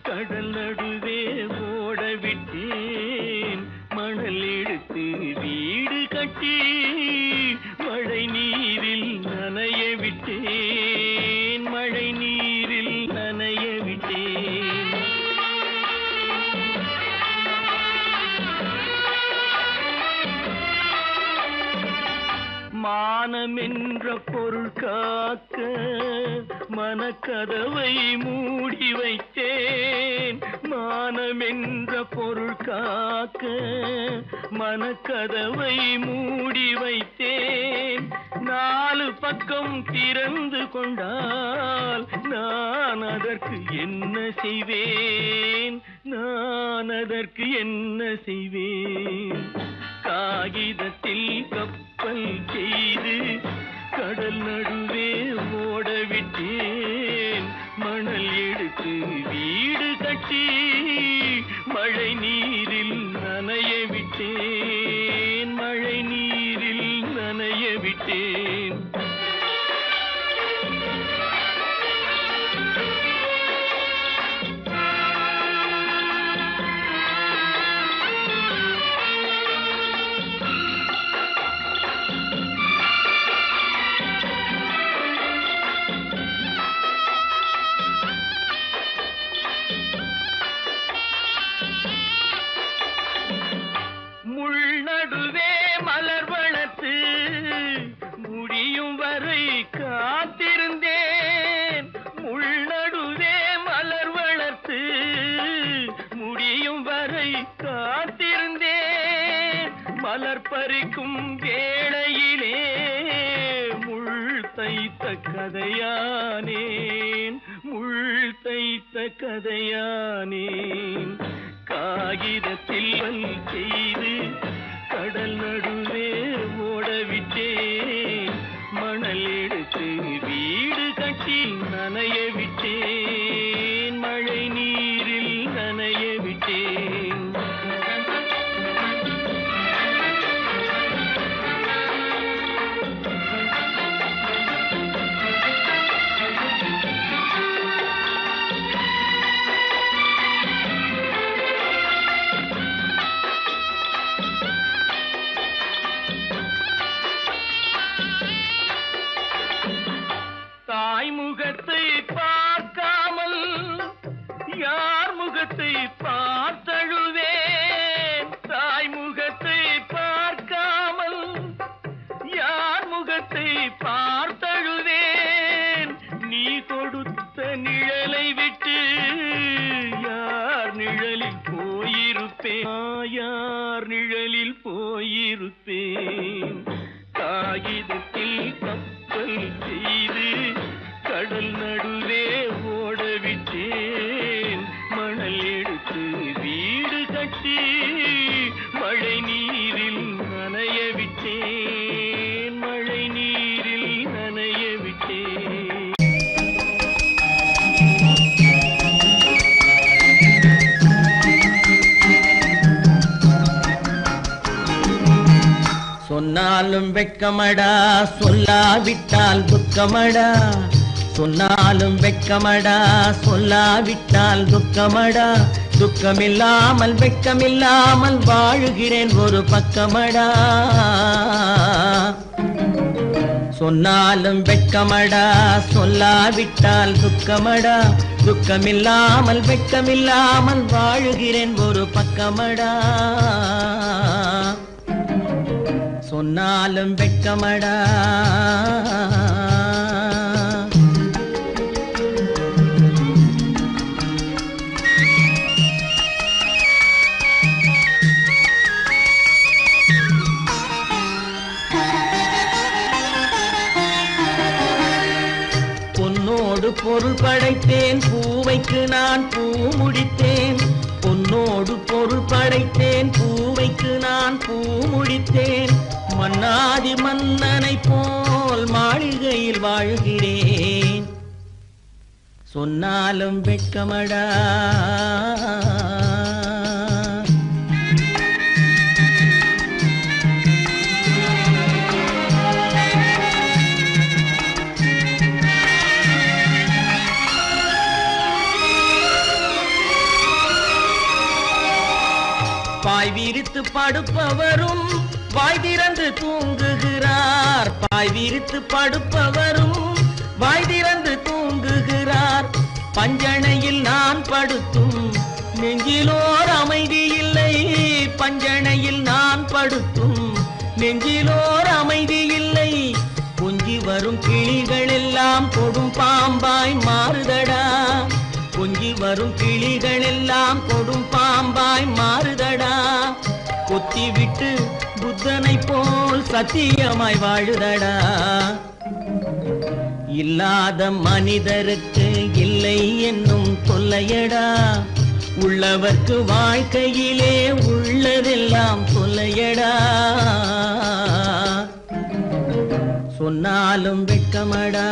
கடல் நடுவே ஓட விட்டேன் மணல் எடுத்து வீடு கட்டி மழை நீரில் நனைய விட்டேன் மழை நீரில் நனைய விட்டேன் மானம் என்ற பொருள் காக்க மனக்கதவை மூடி வைத்தேன் மானம் என்ற பொருள் காக்க மனக்கதவை மூடி வைத்தேன் நாலு பக்கம் திறந்து கொண்டால் நான் அதற்கு என்ன செய்வேன் நான் அதற்கு என்ன செய்வேன் காகிதத்தில் கப்பல் செய்து கடல் நடுவே ஓட விட்டேன் மணல் எடுத்து வீடு கட்டி மழை நீரில் நனைய விட்டேன் மழை நீரில் நனைய விட்டேன் நடுவே மலர் வளர்த்து முடியும் வரை காத்திருந்தேன் முள்நடுவே மலர் வளர்த்து முடியும் வரை காத்திருந்தேன் மலர் பறிக்கும் வேளையிலே முள் தைத்த கதையானேன் முள் தைத்த கதையானேன் காகிதத்தில் செய்து கடல் நடுவே ஓடவிட்டேன் மணல் எடுத்து வீடு கட்டி நனைய விட்டேன் மழை நீரில் நனைய விட்டேன் தாய் முகத்தை பார்க்காமல் யார் முகத்தை பார்த்தழுவேன் தாய் முகத்தை பார்க்காமல் யார் முகத்தை பார்த்தழுவேன் நீ கொடுத்த நிழலை விட்டு யார் நிழலில் போயிருப்பேன் யார் நிழலில் போயிருப்பேன் காகிதத்தில் கப்பல் செய்து கடல் நடுவே ஓடவிட்டேன் மணல் எடுத்து வீடு கட்டி மழை நீரில் நனைய விட்டேன் மழை நீரில் நனைய விட்டேன் சொன்னாலும் வெட்கமடா சொல்லாவிட்டால் துக்கமடா சொன்னாலும் வெட்கமடா சொல்லாவிட்டால் துக்கமடா துக்கமில்லாமல் வெட்கமில்லாமல் வாழுகிறேன் ஒரு பக்கமடா சொன்னாலும் வெட்கமடா சொல்லாவிட்டால் துக்கமடா துக்கமில்லாமல் வெட்கமில்லாமல் வாழுகிறேன் ஒரு பக்கமடா சொன்னாலும் வெட்கமடா பொன்னோடு பொருள் படைத்தேன் பூவைக்கு நான் பூ முடித்தேன் பொன்னோடு பொருள் படைத்தேன் பூவைக்கு நான் பூ முடித்தேன் மன்னாதி மன்னனை போல் மாளிகையில் வாழ்கிறேன் சொன்னாலும் வெட்கமடா விரித்து படுப்பவரும் வாய் திறந்து தூங்குகிறார். பாய் விரித்து படுப்பவரும் வாய் திறந்து தூங்குகிறார். பஞ்சணையில் நான் படுத்தும் நெஞ்சிலோர் அமைதி இல்லை. பஞ்சணையில் நான் படுத்தும் நெஞ்சிலோர் அமைதி இல்லை. கொஞ்சி வரும் கிளிகள் எல்லாம் கொடும் பாம்பாய் மாறுதடா. கொஞ்சி வரும் கிளிகள் எல்லாம் கொடும் பாம்பாய் மாறுதடா. கொத்தி விட்டு புத்தனை போல் சத்தியமாய் வாழுதடா. இல்லாத மனிதருக்கு இல்லை என்னும் தொல்லையடா. உள்ளவர்க்கு வாழ்க்கையிலே உள்ளதெல்லாம் தொல்லையடா. சொன்னாலும் வெட்கமடா.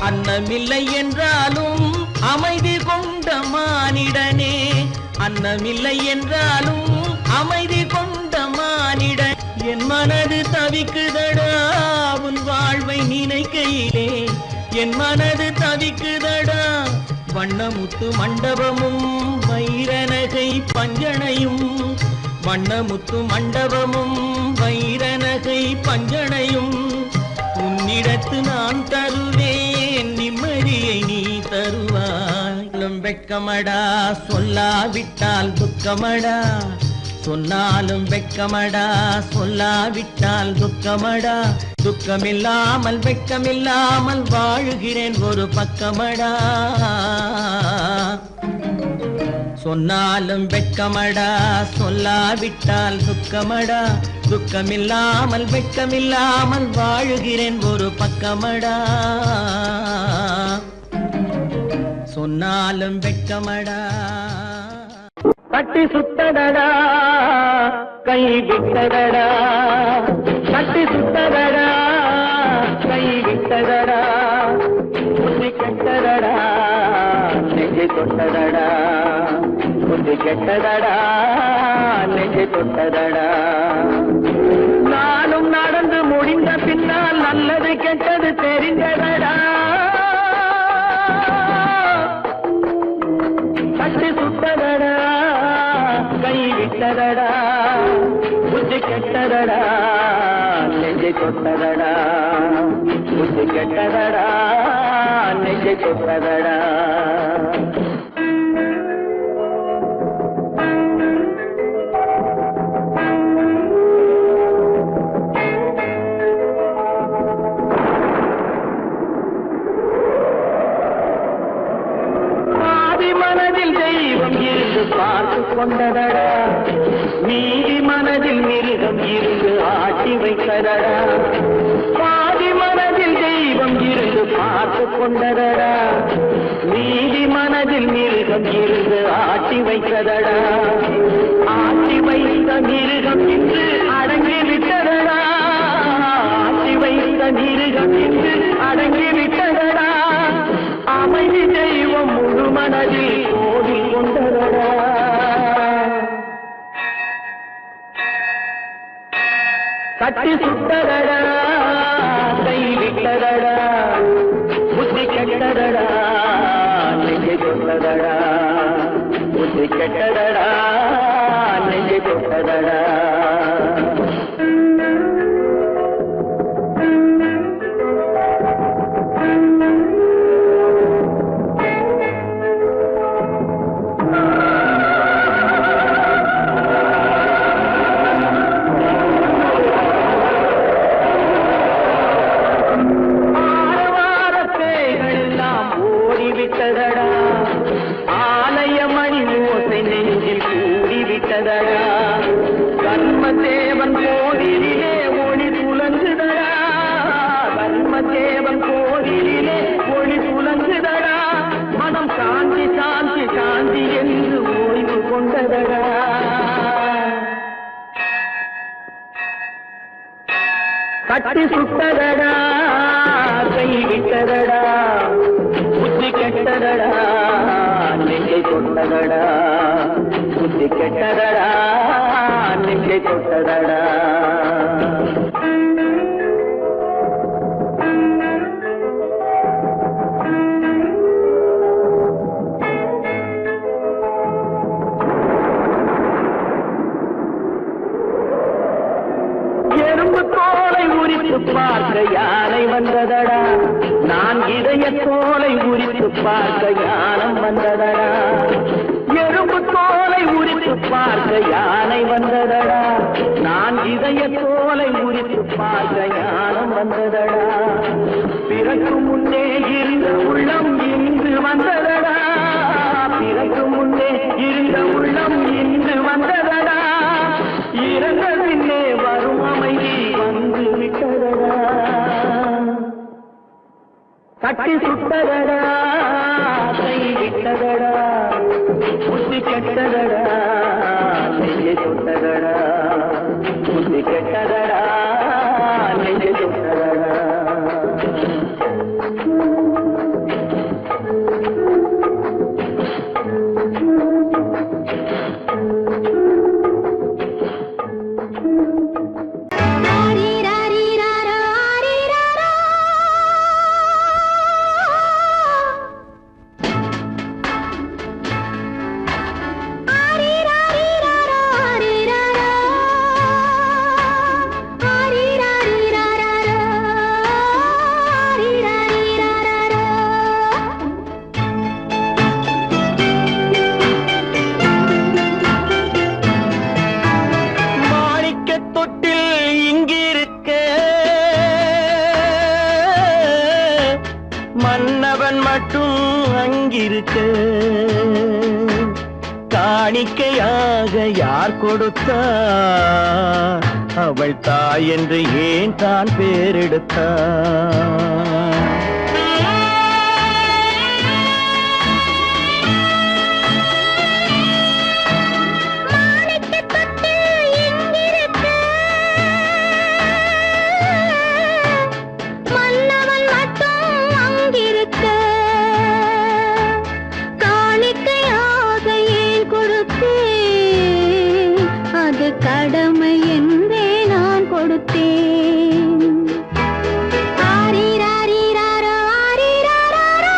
அன்னமில்லை என்றாலும் அமைதி கொண்ட மானிடனே. அன்னமில்லை என்றாலும் அமைதி கொண்ட மானிடன். என் மனது தவிக்குதடா உன் வாழ்வை நினைக்கையிலே. என் மனது தவிக்குதடா. வண்ணமுத்து மண்டபமும் வைரநகை பஞ்சணையும். வண்ணமுத்து மண்டபமும் வைரநகை பஞ்சணையும். உன்னிடத்து நான் தருவேன் நிம்மதியை நீ தருவாய். வெட்கமடா சொல்லாவிட்டால் துக்கமடா. சொன்னாலும் வெட்கமடா சொல்லாவிட்டால் துக்கமடா. துக்கமில்லாமல் வெட்கமில்லாமல் வாழுகிறேன் ஒரு பக்கமடா. சொன்னாலும் வெட்கமடா சொல்லாவிட்டால் துக்கமடா. துக்கமில்லாமல் வெட்கமில்லாமல் வாழுகிறேன் ஒரு பக்கமடா. சொன்னாலும் வெட்கமடா. கட்டி சுட்டதடா கை விட்டதடா. கட்டி சுட்டதடா கை விட்டதடா. புத்தி கெட்டதடா நெஞ்சை தொட்டதடா. புத்தி கெட்டதடா நெஞ்சை தொட்டதடா. நானும் நடந்து முடிந்த பின்னால் நல்லது கெட்டது தெரிந்ததடா. கட்டி சுட்டதடா கை விட்டதடா. புத்தி கெட்டதடா நெஞ்சை தொட்டதடா. புத்தி கெட்டதடா நெஞ்சை தொட்டதடா. பார்த்து கொண்டதடா. நீதி மனதில் மிருகம் இருந்து ஆட்டி வைத்ததடா. பாதி மனதில் தெய்வம் இருந்து பார்த்து கொண்டதடா. நீதி மனதில் மிருகம் இருந்து ஆட்டி வைத்ததடா. ஆட்டி வைத்த மிருகம் இன்று அடங்கி விட்டதடா. ஆட்டி வைத்த மிருகம் இன்று அடங்கி விட்டதடா. அமைதி தெய்வம் முழு மனதில் கோவில் கொண்டதடா. கட்டி சுட்டதடா கை விட்டதடா. புத்தி கெட்டதடா நெஞ்சை தொட்டதடா. புத்தி கெட்டதடா நெஞ்சை தொட்டதடா. கர்மதேவன் கோவிலிலே ஒளி துலங்குதடா. கர்மதேவன் கோவிலிலே ஒளி துலங்குதடா. மனம் சாந்தி சாந்தி சாந்தி என்று ஓய்வு கொண்டதடா. கட்டி சுட்டதடா கை விட்டதடா. புத்தி கெட்டதடா நெஞ்சை தொட்டதடா புத்தி கெட்டதடா நெஞ்சை தொட்டதடா பார்க்க யானை வந்ததடா நான் இதய தோலை உரித்து பார்க்க யானம் வந்ததடா எறும்பு தோலை உரித்து பார்க்க யானை வந்ததடா நான் இதய தோலை உரித்து பார்க்க யானம் வந்ததடா பிறகு முன்னே இருந்த உள்ளம் இன்று வந்ததடா பிறகு முன்னே இருந்த உள்ளம் இன்று வந்ததடா இறந்த பின்னே வரும் அமைதி வந்து விட்டதடா கட்டி சுட்டதடா கை விட்டதடா புத்தி கெட்டதடா நெஞ்சை சுட்டதடா புத்தி கெட்டதடா நெஞ்சை சுட்டதடா மன்னவன் மட்டும் அங்கிருக்க காணிக்கையாக யார் கொடுத்தார் அவள் தாய் என்று ஏன் தான் பேரெடுத்தார் கடமை என்றே நான் கொடுத்தேன் ஆரிராரிராரோ ஆரிராரோ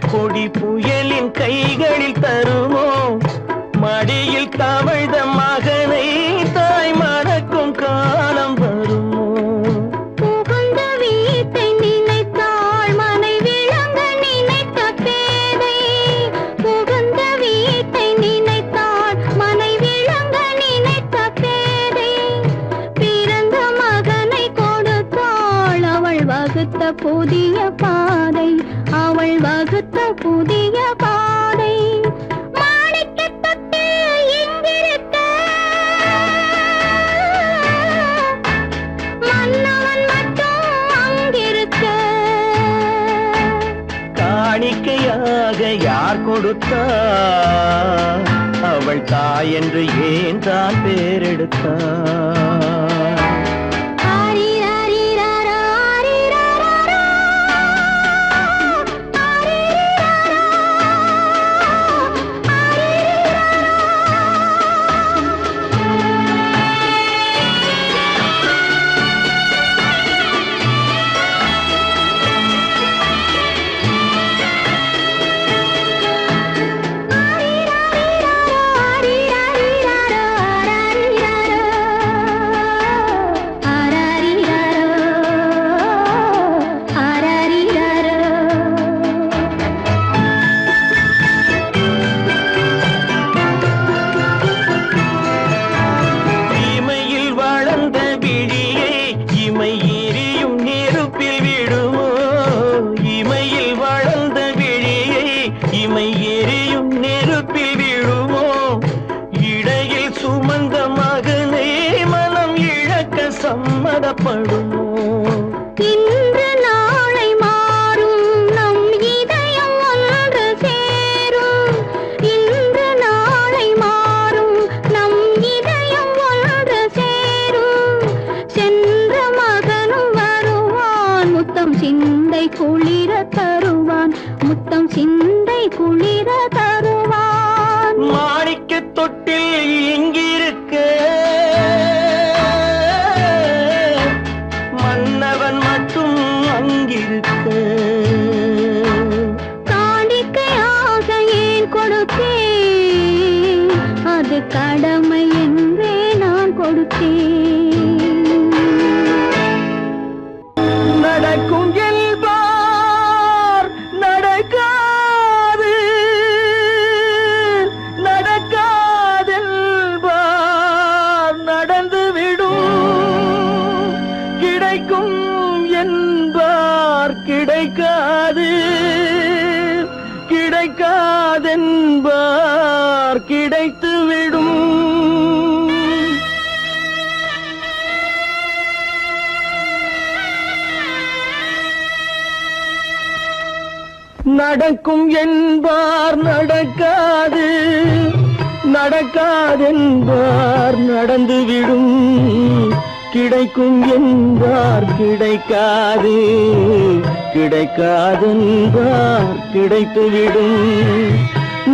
கொடி புயலின் கைகளில் தருமோ மடியில் தவழ்ந்த மகனை தாய் மறக்கும் காலம் வருமோ புகுந்த வீட்டை நினைத்தாள் மனை விளங்க நினைத்த பேதை புகுந்த வீட்டை நினைத்தாள் மனை விளங்க நினைத்த பேதை பிறந்த மகனை கொடுத்தாள் அவள் வகுத்த புதிய பாதை அவள் வகுத்த புதிய பாதை மாணிக்கத் தொட்டில் எங்கிருக்க மன்னவன் மட்டும் அங்கிருக்க காணிக்கையாக யார் கொடுத்தார் அவள் தாய் என்று ஏன் தான் பேரெடுத்தார் புறப்படுமோ? இன்று நாளை மாறும் நம் இதயம் ஒன்று சேரும். இன்று நாளை மாறும் நம் இதயம் ஒன்று சேரும். சென்ற மகனும் வருவான், முத்தம் சிந்தை குளிர தருவான், முத்தம் சிந்தை குளிர தருவான். மாணிக்க தொட்டில் இங்கிருக்க மன்னவன் மட்டும் அங்கிருக்க. காணிக்கையாக ஏன் கொடுத்தேன், அது கடமை என்றே நான் கொடுத்தேன். நடக்கும் என்பார் நடக்காது, நடக்காதென்பார் நடந்துவிடும். கிடைக்கும் என்பார் கிடைக்காது, கிடைக்காதென்பார் கிடைத்துவிடும். நடக்கும் என்பார் நடக்காது, நடக்காதென்பார் நடந்துவிடும். கிடைக்கும் என்பார் கிடைக்காது, கிடைக்காதென்பார் கிடைத்துவிடும்.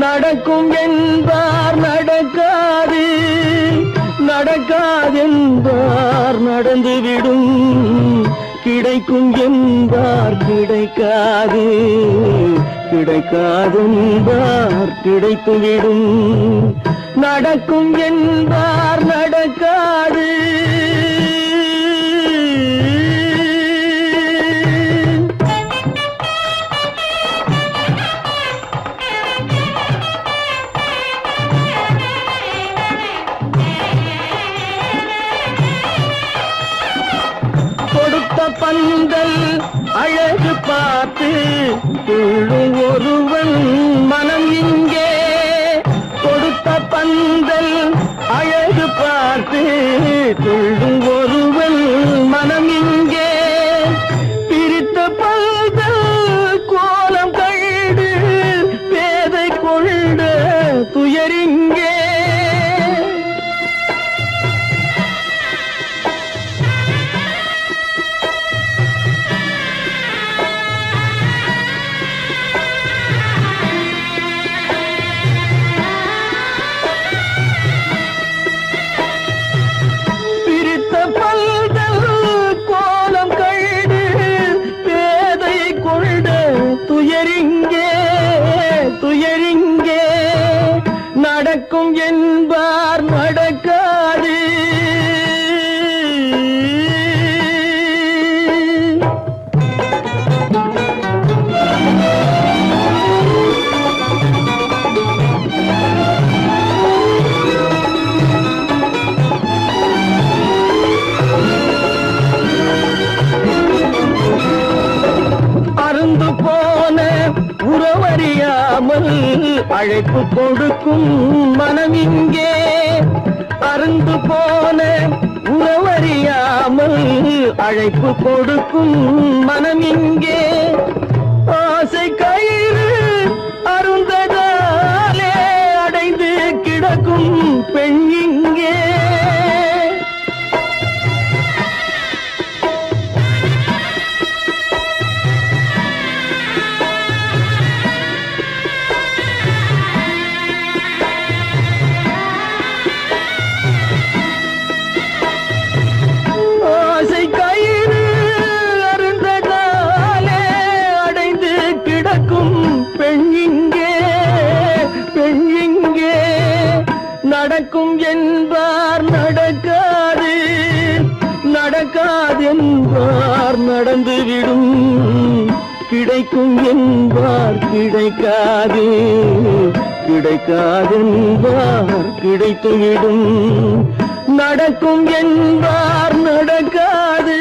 நடக்கும் என்பார் நடக்காது, நடக்காதென்பார் நடந்துவிடும். கிடைக்கும் என்பார் கிடைக்காது, கிடைக்காதென்பார் கிடைத்துவிடும். நடக்கும் என்பார் நடக்காது. கொடுத்த பந்தல் அழகு பார்த்து துள்ளும் ஒருவன் மனம் இங்கே. கொடுத்த பந்தல் அழகு பார்த்து துள்ளும் ஒருவன் மனம் இங்கே. பிரித்த பந்தல் கோலம் கண்டு பேதை கொண்ட துயரிங்கே. துயரிங்கே, துயரிங்கே. நடக்கும் என்பார் நடக்காது. அருந்து போன உறவறியாமல் அழைப்பு கொடுக்கும் மனம் இங்கே. அருந்து போன உறவறியாமல் அழைப்பு கொடுக்கும் மனம் இங்கே. ஆசை கயிறு அருந்ததாலே அடைந்து கிடக்கும் பெண் இங்கே. நடக்கும் என்பார் நடக்காது, நடக்காதென்பார் நடந்துவிடும். கிடைக்கும் என்பார் கிடைக்காது, கிடைக்காதென்பார் கிடைத்துவிடும். நடக்கும் என்பார் நடக்காது.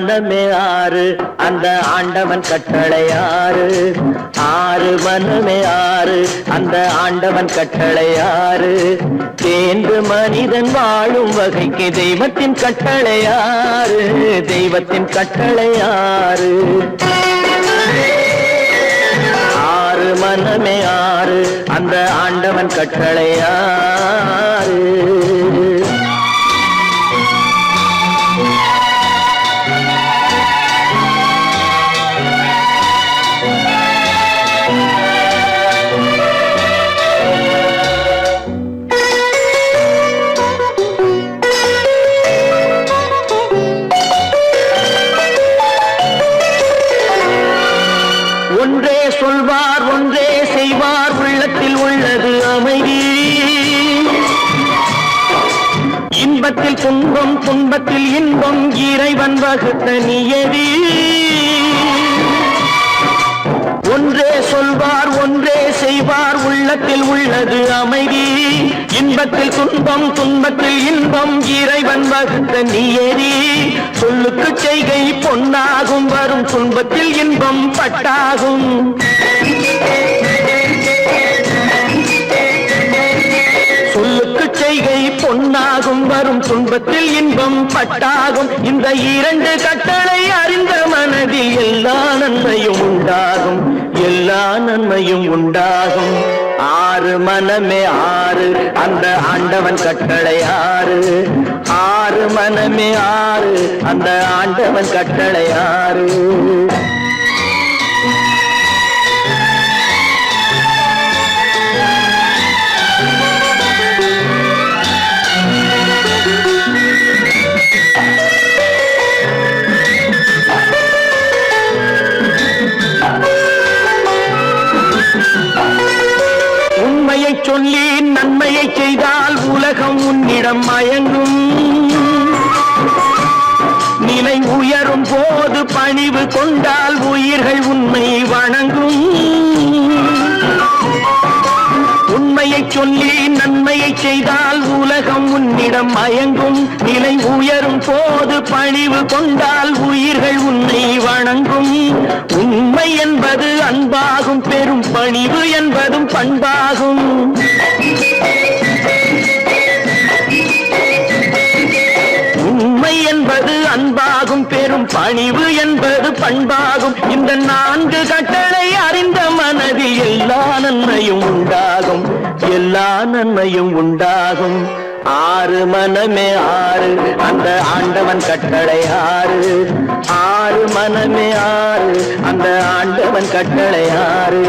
மனமே ஆறு அந்த ஆண்டவன் கட்டளை ஆறு ஆறு மனமே ஆறு அந்த ஆண்டவன் கட்டளை ஆறு தேர்ந்து மனிதன் வாழும் வகைக்கு தெய்வத்தின் கட்டளை ஆறு தெய்வத்தின் கட்டளை ஆறு ஆறு மனமே ஆறு அந்த ஆண்டவன் கட்டளை ஆறு ஒன்றே சொல்வார் ஒன்றே செய்வார் உள்ளத்தில் உள்ளது அமைதி இன்பத்தில் துன்பம் துன்பத்தில் இன்பம் இறைவன் வகுத்த நியதி ஒன்றே சொல்வார் ஒன்றே செய்வார் உள்ளத்தில் உள்ளது அமைதி இன்பத்தில் துன்பம் துன்பத்தில் இன்பம் இறைவன் வகுத்த நியதி சொல்லுக்கு செய்கை பொன்னாகும் வரும் துன்பத்தில் இன்பம் பட்டாகும் சொல்லுக்கு செய்கை பொன்னாகும் வரும் துன்பத்தில் இன்பம் பட்டாகும் இந்த இரண்டு கட்டளை அறிந்த மனதில் எல்லா நன்மையும் உண்டாகும் எல்லா நன்மையும் உண்டாகும் ஆறு மனமே ஆறு அந்த ஆண்டவன் கட்டளை ஆறு ஆறு மனமே ஆறு அந்த ஆண்டவன் கட்டளை ஆறு உண்மையை சொல்லி நன்மையை செய்தால் உலகம் உன்னிடம் மயங்கும் நிலை உயரும் போது பணிவு கொண்டால் உயிர்கள் உன்னை வணங்கும் உண்மையை சொல்லி நன்மையை செய்தால் உலகம் உன்னிடம் மயங்கும் நிலை உயரும் போது பணிவு கொண்டால் உயிர்கள் உன்னை வணங்கும் உண்மை என்பது அன்பாகும் பெரும் பணிவு என்பதும் பண்பாகும் உண்மை என்பது அன்பாகும் பெரும் பணிவு என்பது பண்பாகும் இந்த நான்கு கட்டளை அறிந்த மனதில் எல்லா நன்மையும் உண்டாகும் எல்லா நன்மையும் உண்டாகும் ஆறு மனமே ஆறு அந்த ஆண்டவன் கட்டளை ஆறு ஆறு மனமே ஆறு அந்த ஆண்டவன் கட்டளை ஆறு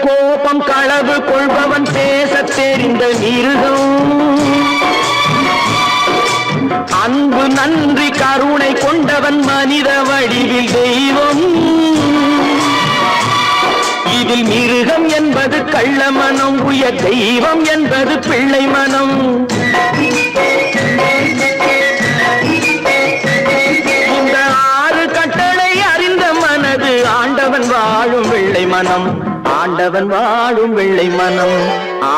கோபம் களவு கொள்பவன் பேசத் தெரிந்த மிருகம் அன்பு நன்றி கருணை கொண்டவன் மனித வடிவில் தெய்வம் இதில் மிருகம் என்பது கள்ள மனம் உயர் தெய்வம் என்பது பிள்ளை மனம் இந்த ஆறு கட்டளை அறிந்த மனது ஆண்டவன் வாழும் வெள்ளை மனம் ஆண்டவன் வாழும் வெள்ளை மனம்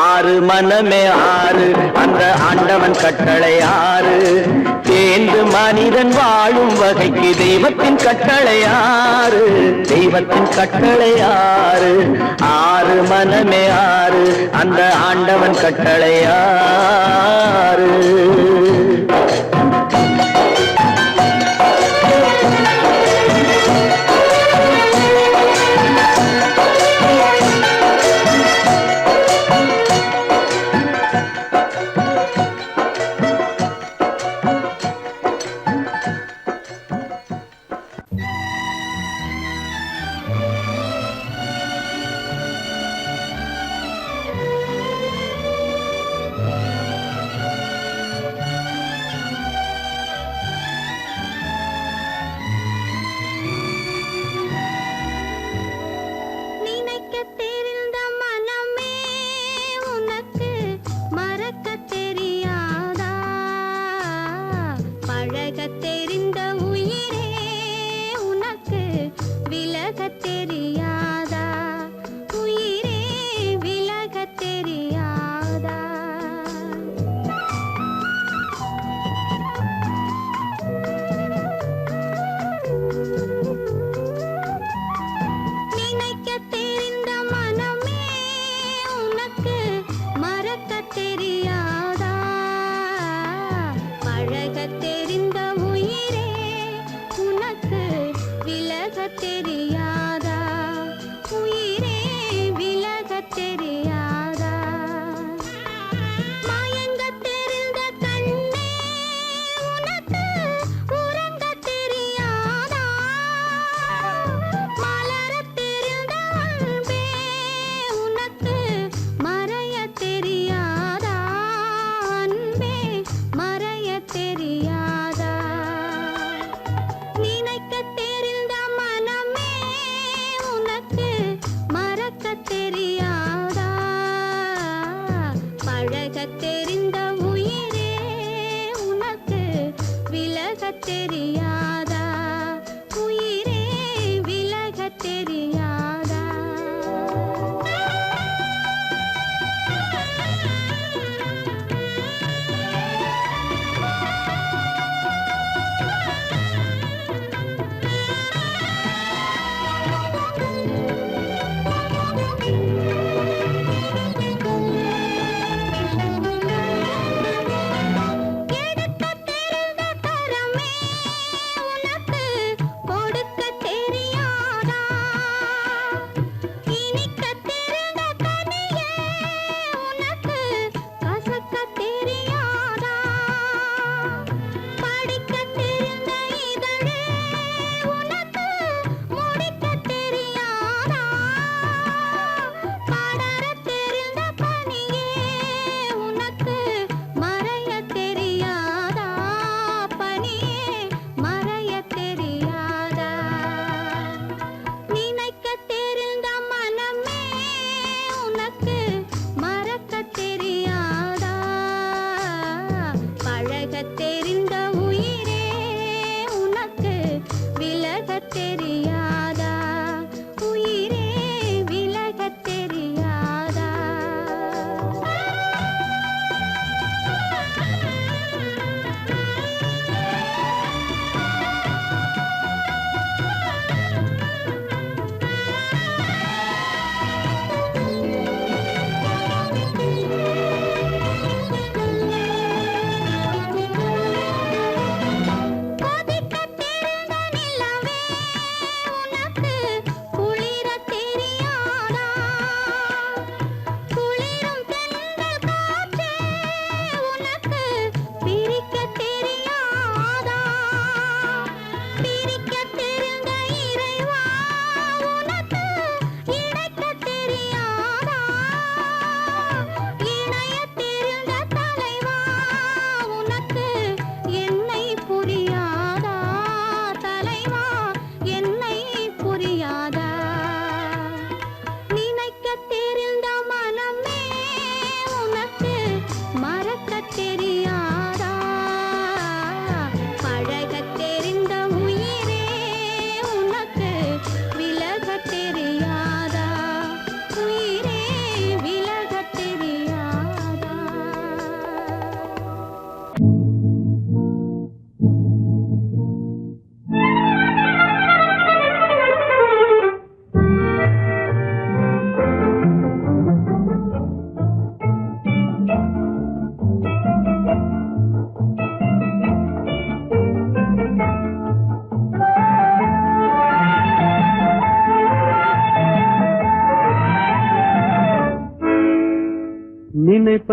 ஆறு மனமே ஆறு அந்த ஆண்டவன் கட்டளை ஆறு தேர்ந்து மனிதன் வாழும் வகைக்கு தெய்வத்தின் கட்டளை ஆறு தெய்வத்தின் கட்டளை ஆறு ஆறு மனமே ஆறு அந்த ஆண்டவன் கட்டளை ஆறு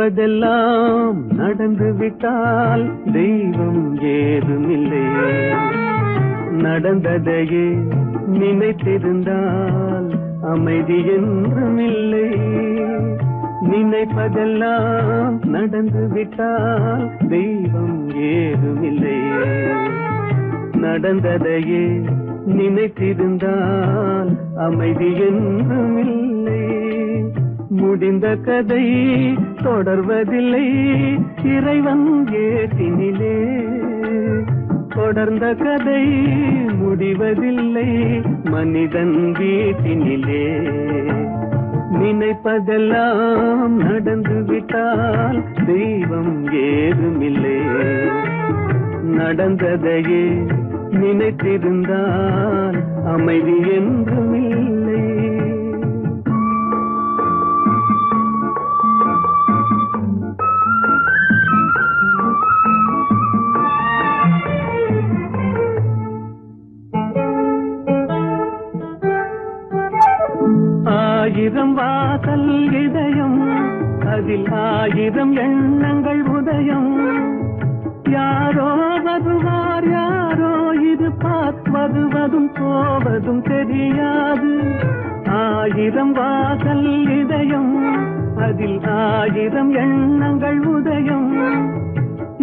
நினைப்பதெல்லாம் நடந்து விட்டால் தெய்வம் ஏதுமில்லை. நடந்ததையே நினைத்திருந்தால் அமைதி என்றும் இல்லை. நினைப்பதெல்லாம் நடந்து விட்டால் தெய்வம் ஏதுமில்லை. நடந்ததையே நினைத்திருந்தால் அமைதி என்றும் இல்லை. முடிந்த கதை தொடர்வதில்லை இறைவன் ஏட்டினிலே. தொடர்ந்த கதை முடிவதில்லை மனிதன் வீட்டினிலே. நினைப்பதெல்லாம் நடந்து விட்டால் தெய்வம் ஏதுமில்லை. நடந்ததையே நினைத்திருந்தால் அமைதி என்றும் இல்லை. ஆயிரம் வாசல் இதயம் அதில் ஆயிரம் எண்ணங்கள் உதயம். யாரோ வருவார் யாரோ இருப்பார் வருவதும் போவதும் தெரியாது. ஆயிரம் வாசல் இதயம் அதில் ஆயிரம் எண்ணங்கள் உதயம்.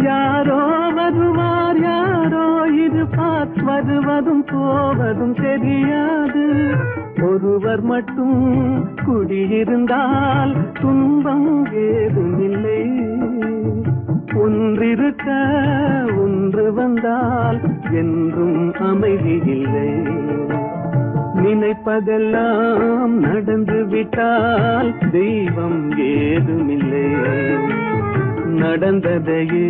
யாரோ வருவார் யாரோ இருப்பார் வருவதும் போவதும் தெரியாது. ஒருவர் மட்டும் குடியிருந்தால் துன்பம் ஏதுமில்லை. ஒன்றிருக்க ஒன்று வந்தால் என்றும் அமைதி இல்லை. நினைப்பதெல்லாம் நடந்து விட்டால் தெய்வம் ஏதுமில்லை. நடந்ததையே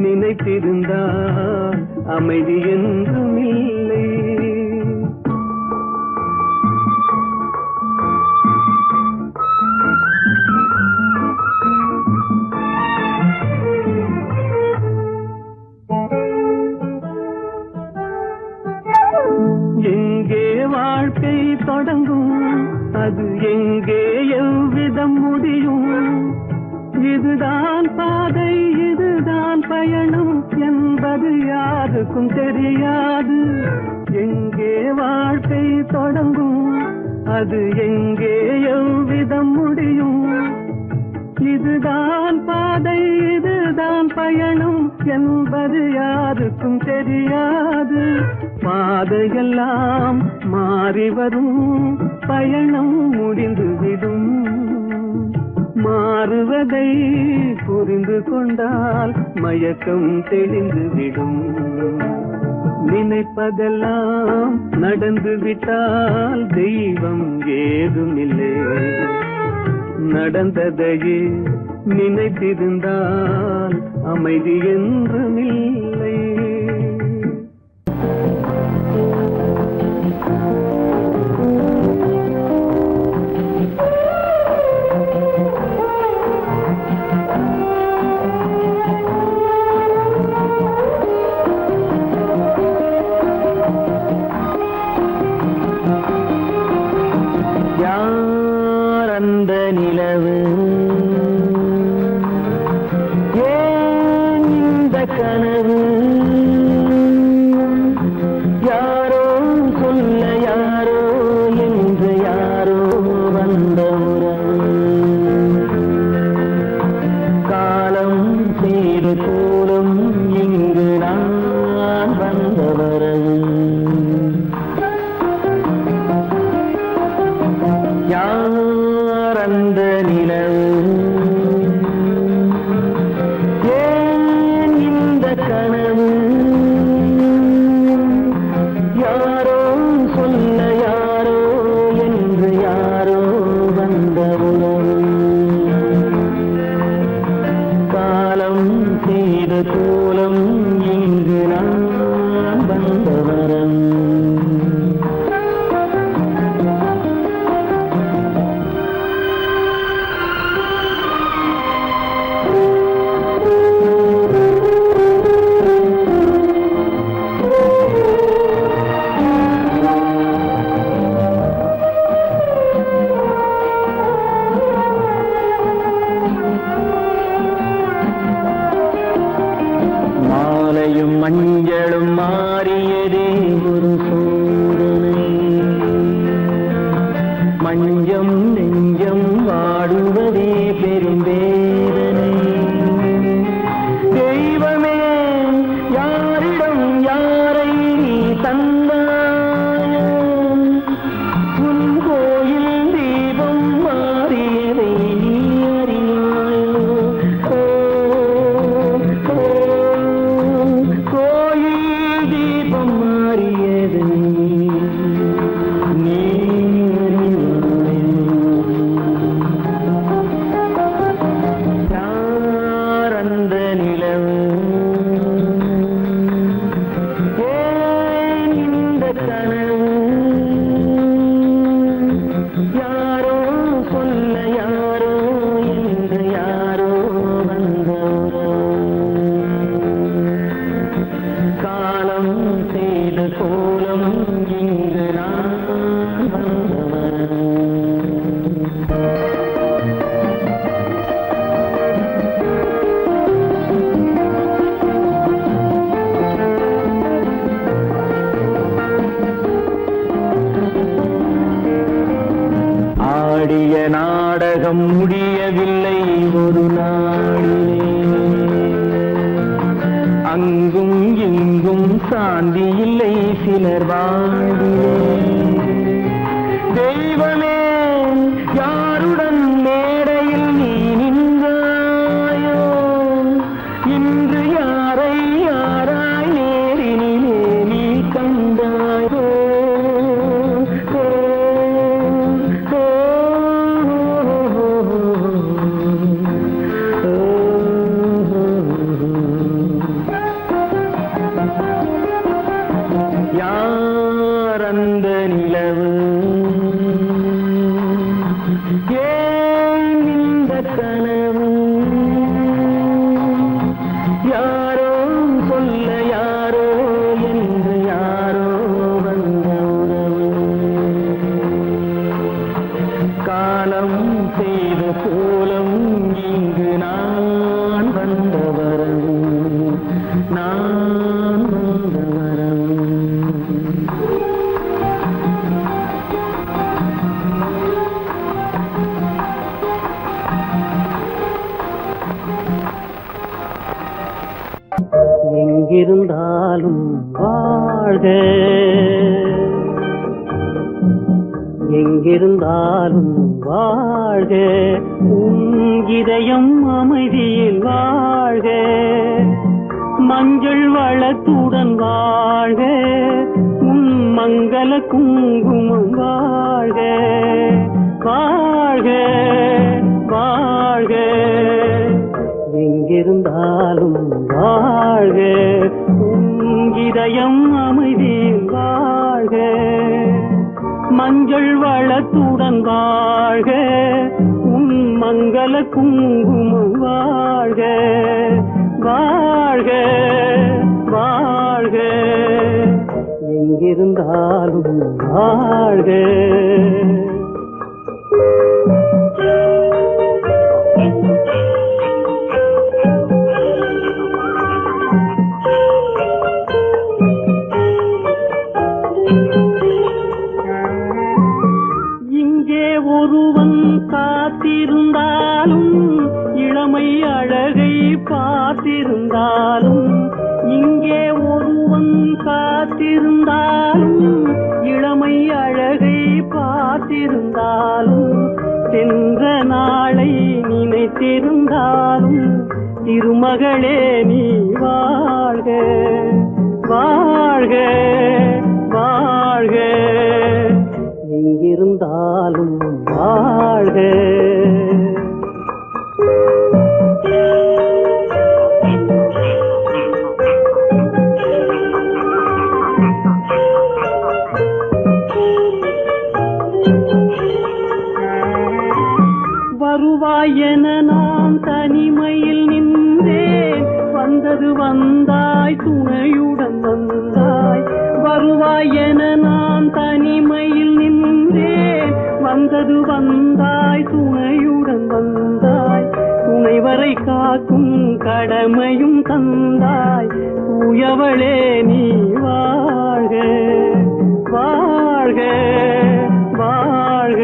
நினைத்திருந்தால் அமைதி என்றும் இல்லை. எங்கே வாழ்க்கை தொடங்கும் அது எங்கே எவ்விதம் முடியும். இதுதான் பாதை இதுதான் பயணம் என்பது யாருக்கும் தெரியாது. எங்கே வாழ்க்கை தொடங்கும் அது எங்கே எவ்விதம் முடியும். இதுதான் பாதை இதுதான் பயணம் என்பது யாருக்கும் தெரியாது. பாதையெல்லாம் மாறி வரும் பயணம் முடிந்துவிடும். மாறுவதை புரிந்து கொண்டால் மயக்கம் தெளிந்துவிடும். நினைப்பதெல்லாம் நடந்து விட்டால் தெய்வம் ஏதுமில்லை. நடந்ததையே நினைத்திருந்தால் அமைதி என்றும் இல்லை. யார் அந்த நிலவு ஏன் இந்த கனவு. யாரோ மஞ்சம் நெஞ்சம் வாடுவதே பெரும் வேதனை. தெய்வமே யாரிடம் யாரை தந்தாயோ, உன் கோயில் தீபம் மாறியதை நீ அறியாயோ. கோயில் தீபம் மாறியதை நீ கோலம் இங்கு நான் வந்தவன். ஆடிய நாடகம் முடியவில்லை ஒரு நாளிலே, அங்கும் இங்கும் சாந்தி இல்லை சிலர் வாழ்விலே. தெய்வமே யாருடன் மேடையில் நீ நின்றாயோ, இன்று யாரை யாராய் நேரினிலே நீ கண்டாயோ. யார் அந்த நிலவு, ஏன் இந்த கனவு, யாரோ சொல்ல யாரோ என்று யாரோ வந்த உறவு. காலம் செய்த கோலம் இங்கு நான் வந்த வரவு, நான் வந்த வரவு. எங்கிருந்தாலும் வாழ்க, எங்கிருந்தாலும் வாழ்க, உன் இதயம் அமைதியில் வாழ்க, மஞ்சள் வளத்துடன் வாழ்க, உன் மங்கள குங்குமம் வாழ்க, வாழ்க வாழ்க. எங்கிருந்தாலும் வாழ்க, உன் இதயம் அமைதியில் வாழ்க, மஞ்சள் வளத்துடன் வாழ்க, உன் மங்கள குங்குமம் வாழ்க, வாழ்க வாழ்க. எங்கிருந்தாலும் வாழ்க. ஒருவன் காத்திருந்தாலும், இளமை அழகை பார்த்திருந்தாலும், இங்கே ஒருவன் காத்திருந்தாலும், இளமை அழகை பார்த்திருந்தாலும், சென்ற நாளை நினைத்திருந்தாலும், திருமகளே நீ வாழ்க, வாழ்க வாழ்க. எங்கிருந்தாலும் வாழ்க. வருவாய் என நான் தனிமையில் நின்றேன், வந்தது வந்தாய் துணையுடன் வந்தாய். வருவாய் என நான் தனிமையில் நின்றேன், வந்தது வந்தாய் துணையுடன் வந்தாய். துணைவரை காக்கும் கடமையும் தந்தாய், தூயவளே நீ வாழ்க, வாழ்க வாழ்க.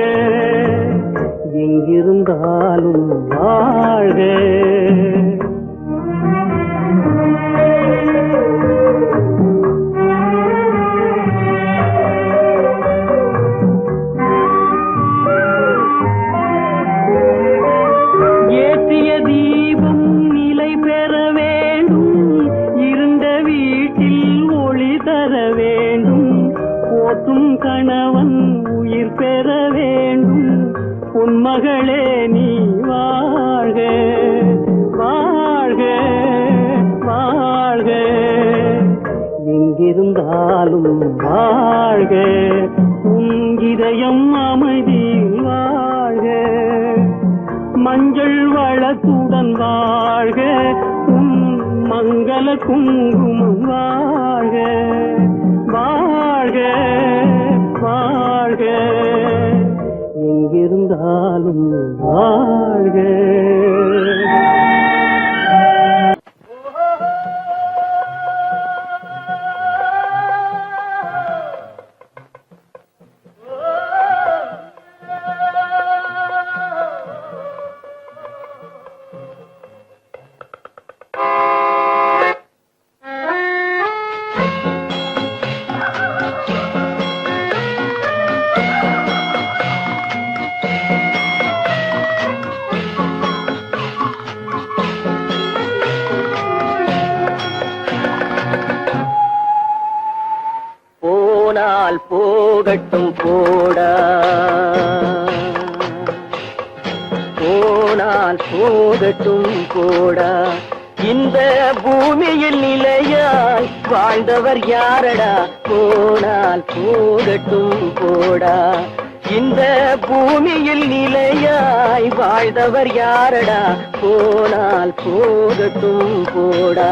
உன் மகளே நீ வாழ்க வாழ்க வாழ்க, எங்கிருந்தாலும் வாழ்க, உன் இதயம் அமைதியில் வாழ்க, மஞ்சள் வளத்துடன் வாழ்க, உன் மங்கள குங்குமம் வாழ்க வாழ்க வாழ்க, எங்கிருந்தாலும் வாழ்க. போனால் போகட்டும் போடா, போனால் போகட்டும் போடா, இந்த பூமியில் நிலையாய் வாழ்ந்தவர் யாரடா, போனால் போகட்டும் போடா, இந்த பூமியில் நிலையாய் வாழ்ந்தவர் யாரடா, போனால் போகட்டும் போடா.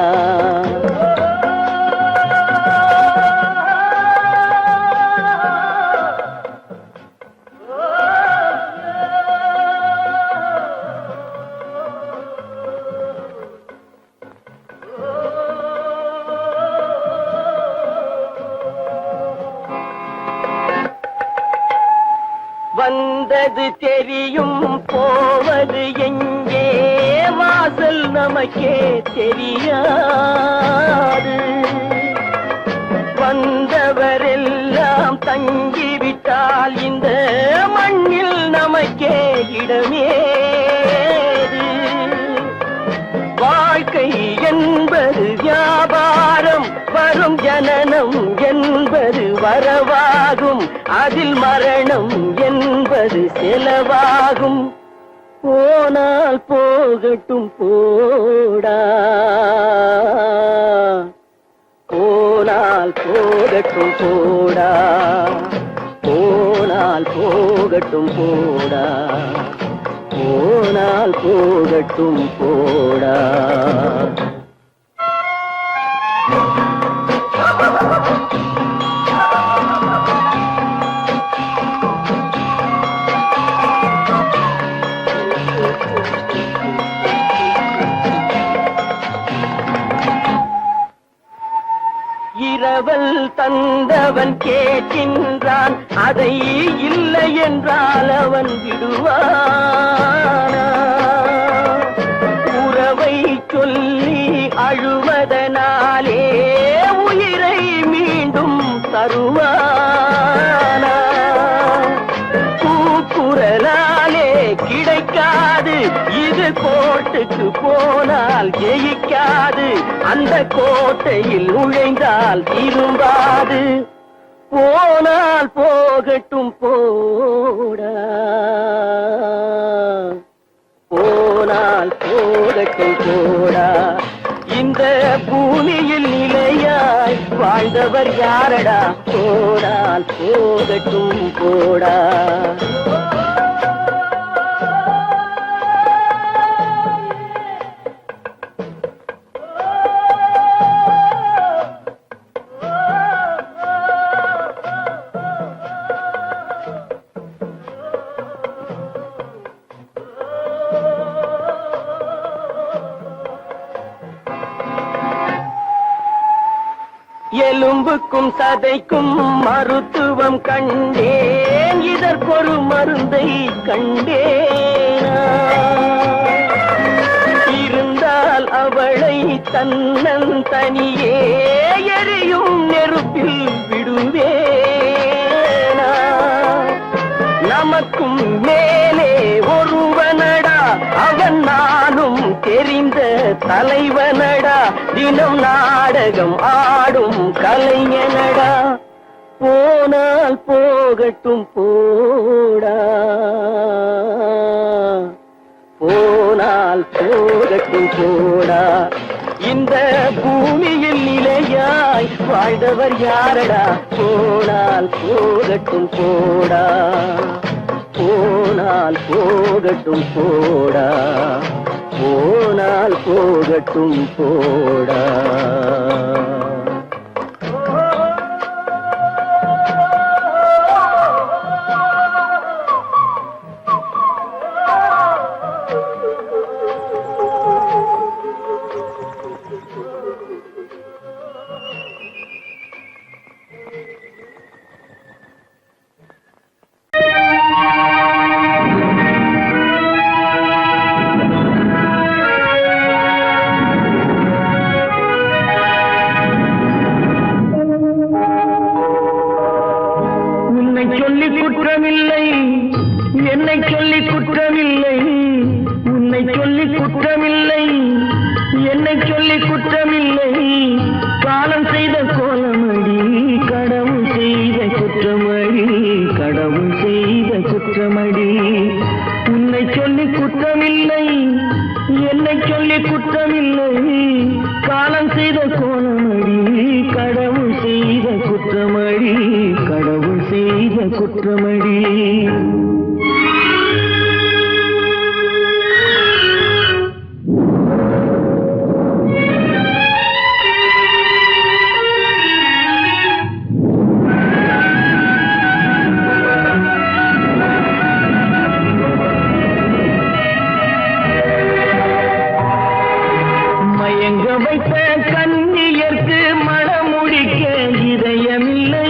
வந்தது தெரியும் போவது எங்கே, வாசல் நமக்கே தெரியாது, வந்தவரெல்லாம் தங்கிவிட்டால் இந்த மண்ணில் நமக்கே இடமேது, வாழ்க்கை என்பது வியாபாரம், வரும் ஜனனம் என்பது வரவாகும், அதில் மரணம் என்பது செலவாகும், போனால் போகட்டும் போடா, போனால் போகட்டும் போடா, போனால் போகட்டும் போடா, போனால் போகட்டும் போடா. இரவல் தந்தவன் கேட்கின்றான், அதை இல்லை என்றால் அவன் விடுவானா, உறவை சொல்லி அழுவதனாலே உயிரை மீண்டும் தருவானா, கூக்குரலாலே கிடைக்காது, இது கோட்டுக்கு போனால் ஜெயிக்காது, அந்த கோட்டையில் நுழைந்தால் திரும்பாது, போனால் போகட்டும் போடா, போனால் போகட்டும் போடா, இந்த பூமியில் நிலையாய் வாழ்ந்தவர் யாரடா, போனால் போகட்டும் போடா. எலும்புக்கும் சதைக்கும் மருத்துவம் கண்டேன், இதற்கொரு மருந்தை கண்டேனா, இருந்தால் அவளை தன்னந்தனியே எரியும் நெருப்பில் விடுவேனா, நமக்கும் மேலே ஒருவனடா, அவன் நானும் தெரிந்த தலைவனடா, தினம் நாடகம் ஆடும் கலைஞனடா, போனால் போகட்டும் போடா, போனால் போகட்டும் போடா. இந்த பூமியில் நிலையாய் வாழ்ந்தவர் யாரடா? போனால் போகட்டும் போடா, போனால் போகட்டும் போடா, போனால் போகட்டும் போடா. சொல்லி குற்றமில்லை, என்னை சொல்லி குற்றமில்லை, உன்னை சொல்லி குற்றமில்லை, என்னை சொல்லி குற்றமில்லை. காலம் செய்த கோலமடி, கடவுள் செய்த குற்றமடி, கடவுள் செய்த குற்றமடி. உன்னை சொல்லி குற்றமில்லை, என்னை சொல்லி குற்றமில்லை. காலம் செய்த கோலமடி, கடவுள் செய்த குற்றமடி, கடவுள் செய்த குற்றமடி. மயங்க வைத்த கண்ணியர்க்கு மணமுடிக்க இதயமில்லை,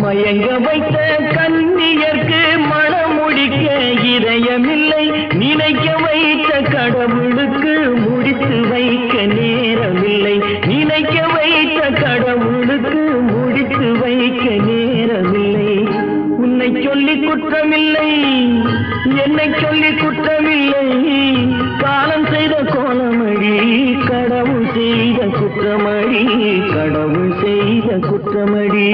மயங்க வைத்த கண்ணியர்க்கு மணமுடிக்க இதயமில்லை. நினைக்க வைத்த கடவுளுக்கு முடித்து வைக்க நேரமில்லை, நினைக்க வைத்த கடவுளுக்கு முடித்து வைக்க நேரமில்லை. உன்னை சொல்லி குற்றமில்லை, என்னை சொல்லி குற்றமில்லை. காலம் செய்த கோலமடி, கடவுள் செய்த குற்றமடி, கடவுள் செய்த குற்றமடி.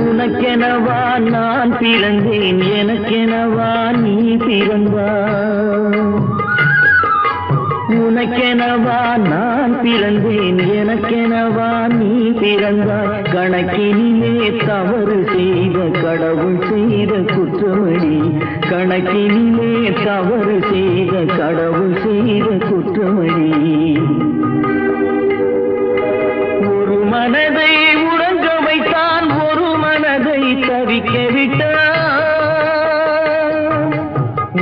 உனக்கெனவா நான் பிறந்தேன், எனக்கெனவா நீ பிறந்தாய். உனக்கெனவா நான் பிறந்தேன், எனக்கெனவா நீ பிறந்தாய். கணக்கினிலே தவறு செய்த கடவுள் செய்த குற்றமடி, கணக்கினிலே தவறு செய்த கடவுள் செய்த குற்றமடி. ஒரு மனதை உறங்க வைத்தான், ஒரு மனதை தவிக்க விட்டான்.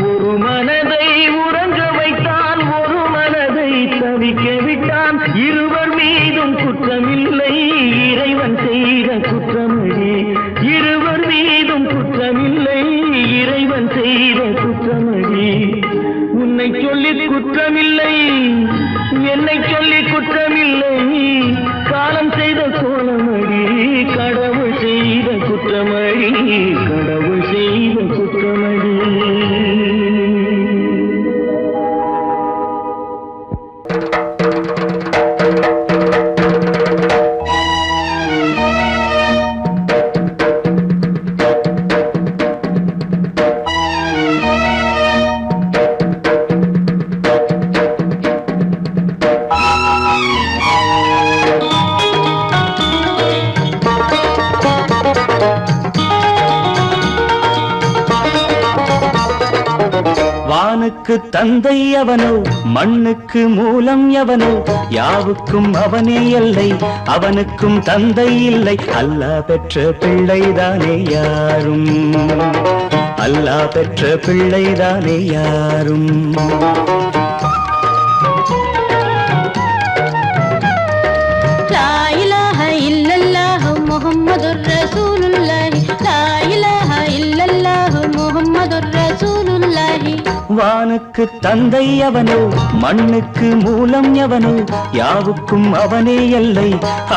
ஒரு மனதை உறங்க வைத்தான், ஒரு மனதை தவிக்க விட்டான். இருவர் மீதும் குற்றமில்லை, இறைவன் செய்த குற்றமடி. இருவர் மீதும் குற்றமில்லை, இறைவன் செய்த குற்றமடி. உன்னை சொல்லி குற்றமில்லை, என்னை சொல்லி குற்றமில்லை. காலம் செய்த கோலமடி, கடவுள் செய்த குற்றமடி, கடவுள் செய்த குற்றமடி. வானுக்கு தந்தை அவனோ, மண்ணுக்கு மூலம் எவனோ, யாவுக்கும் அவனே எல்லை, அவனுக்கும் தந்தை இல்லை. அல்லாஹ் பெற்ற பிள்ளைதானே யாரும், அல்லாஹ் பெற்ற பிள்ளைதானே யாரும். லா இலாஹ இல்லல்லாஹு முஹம்மதுர் ரசூலுல்லாஹ். வானுக்கு தந்தை அவனோ மண்ணுக்கு மூலம் எவனோ யாவுக்கும் அவனே எல்லை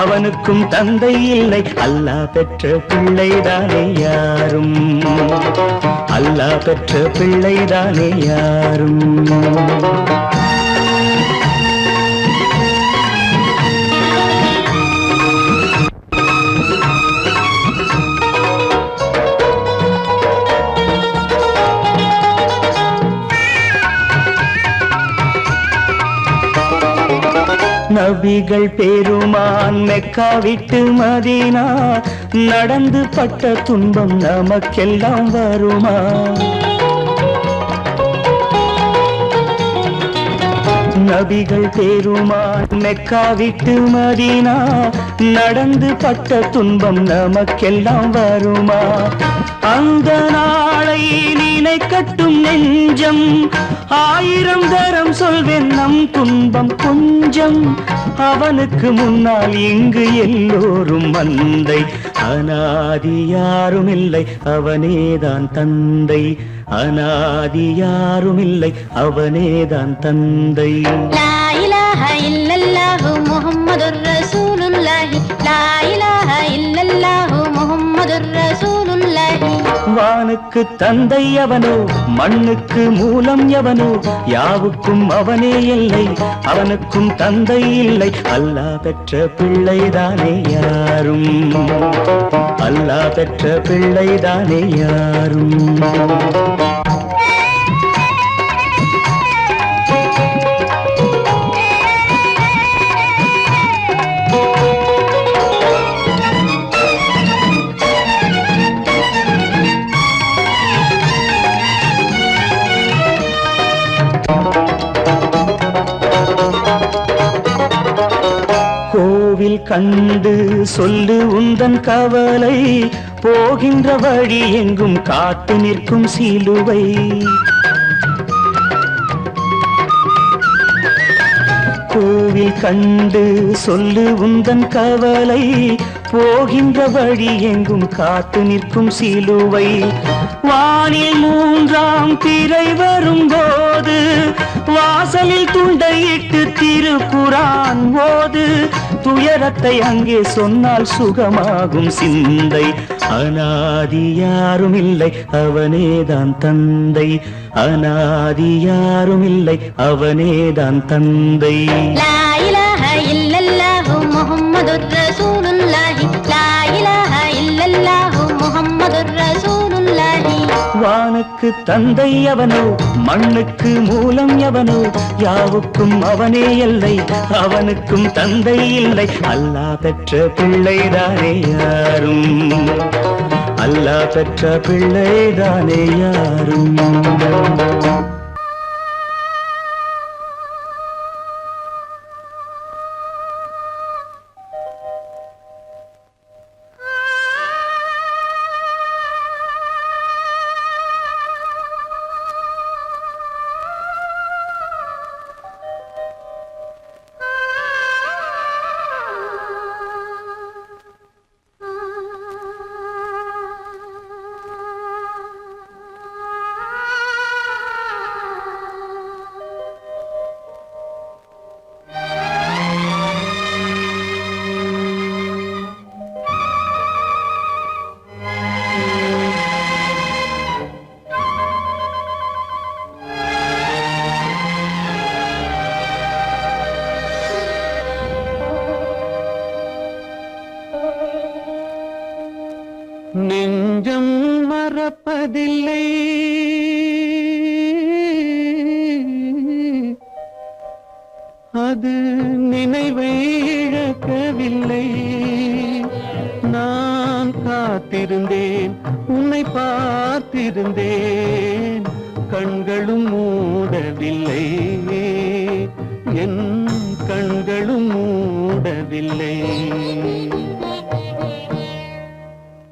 அவனுக்கும் தந்தை இல்லை அல்லாஹ் பெற்ற பிள்ளைதானே யாரும் அல்லாஹ் பெற்ற பிள்ளைதானே யாரும் நபிகள் பெருமான் மெக்கா விட்டு மதீனா நடந்து பட்ட துன்பம் நமக்கெல்லாம் வருமா நபிகள் பெருமான் மெக்கா விட்டு மதீனா நடந்து பட்ட துன்பம் நமக்கெல்லாம் வருமா அந்த நாளை நினைக்கட்டும் நெஞ்சம் ஆயிரம் தரம் சொல்வேன் நம் துன்பம் கொஞ்சம் அவனுக்கு முன்னால் இங்கு எல்லோரும் மந்தை அநாதி யாரும் இல்லை அவனேதான் தந்தை அநாதி யாரும் இல்லை அவனேதான் தந்தை லா இலாஹ இல்லல்லாஹு முஹம்மதுர் ரசூலுல்லாஹி லா இலாஹ இல்லல்லாஹு முஹம்மதுர் ரசூலுல்லாஹி வானுக்கு தந்தை அவனோ மண்ணுக்கு மூலம் எவனோ யாவுக்கும் அவனே இல்லை அவனுக்கும் தந்தை இல்லை அல்லாஹ் பெற்ற பிள்ளைதானே யாரும் அல்லாஹ் பெற்ற பிள்ளைதானே யாரும் கோவில் கண்டு சொல்லு உந்தன் கவலை போகின்ற வழி எங்கும் காத்து நிற்கும் சிலுவை கோவில் கண்டு சொல்லு உந்தன் கவலை போகின்ற வழி எங்கும் காத்து நிற்கும் சிலுவை வானில் மூன்றாம் பிறை வரும்போது வாசலில் துண்டையிட்டு திருக்குரான் ஓது துயரத்தை அங்கே சொன்னால் சுகமாகும் சிந்தை அநாதி யாரும் இல்லை அவனேதான் தந்தை அநாதி யாரும் இல்லை அவனேதான் தந்தை லா இலாஹ இல்லல்லாஹு முஹம்மதுர் ரசூலுல்லாஹி லா இலாஹ இல்லல்லாஹு முஹம்மதுர் ரசூலுல்லாஹி வானுக்கு தந்தை அவனோ மண்ணுக்கு மூலம் எவனோ யாவுக்கும் அவனே எல்லை அவனுக்கும் தந்தை இல்லை அல்லாஹ் பெற்ற பிள்ளைதானே யாரும் அல்லாஹ் பெற்ற பிள்ளைதானே யாரும் நெஞ்சம் மறப்பதில்லை அது நினைவை இழக்கவில்லை நான் காத்திருந்தேன் உன்னை பார்த்திருந்தேன் கண்களும் மூடவில்லை என் கண்களும் மூடவில்லை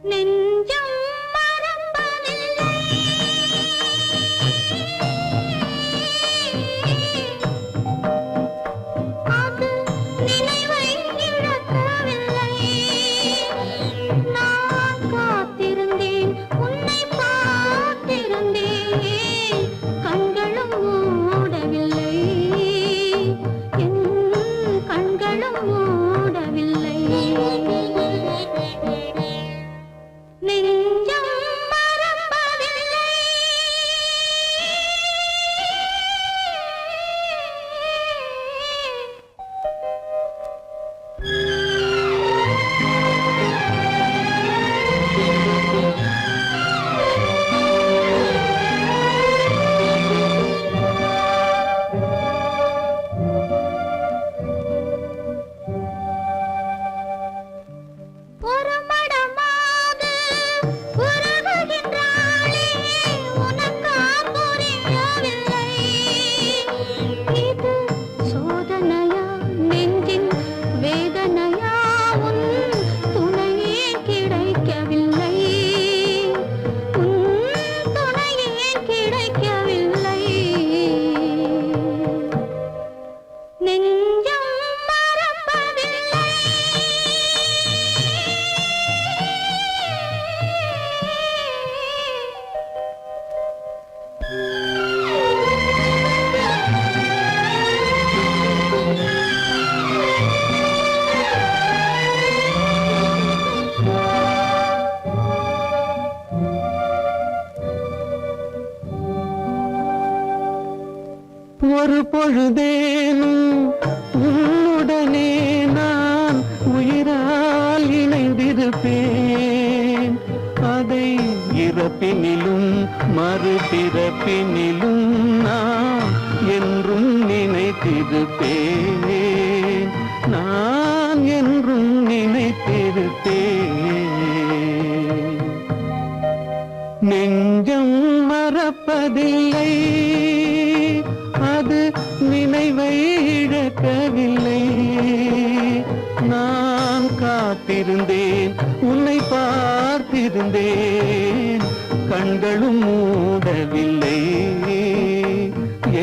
நெஞ்சம் மறப்பதில்லை அது நினைவை இழக்கவில்லை நான் காத்திருந்தேன் உன்னை பார்த்திருந்தேன் கண்களும் ஒரு பொழுதேனும் உன்னுடனே நான் உயிரால் இணைந்திருப்பேன். அதை இறப்பினிலும் மறுபிறப்பினிலும் நான் என்றும் நினைத்திருப்பேன். நான் என்றும் நினைத்திருப்பேன். நெஞ்சம் மறப்பதில்லை, அது நினைவை இழக்கவில்லை. நான் காத்திருந்தேன், உன்னை பார்த்திருந்தேன், கண்களும் மூடவில்லை,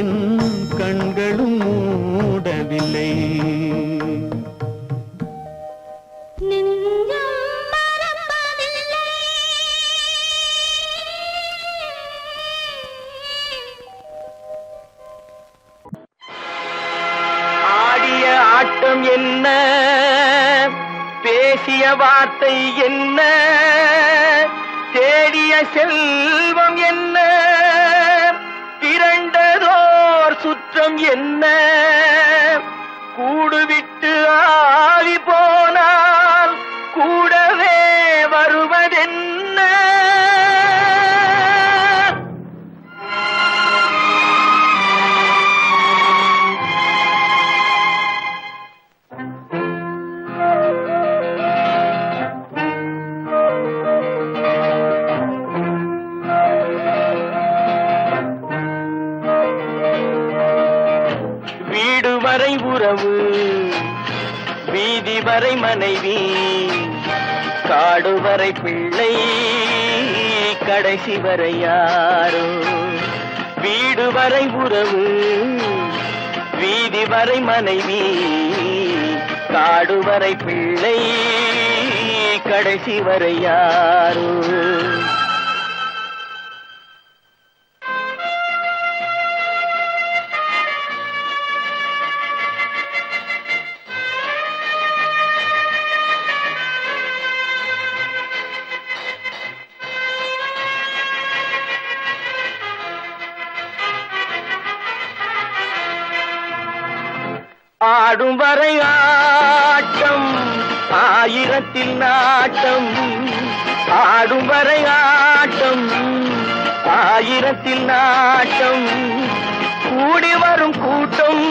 என் கண்களும் மூடவில்லை. ஆடிய ஆட்டம் என்ன, பேசிய வார்த்தை என்ன, தேடிய செல்வம் என்ன, திரண்டதோர் சுற்றம் என்ன, கூடுவிட்டு ஆவி போனால் கூடவே வருவதென்ன. வீடு வரை உறவு, வீதி வரை மனைவி, காடு வரை பிள்ளை, கடைசி வரை யாரோ. வீடு வரை உறவு, வீதி வரை மனைவி, காடு வரை பிள்ளை, கடைசி வரை யாரோ. ஆடும் வரை ஆட்டம், ஆயிரத்தில் நாட்டம். ஆடும் வரை ஆட்டம், ஆயிரத்தில் நாட்டம். கூடி வரும் கூட்டம்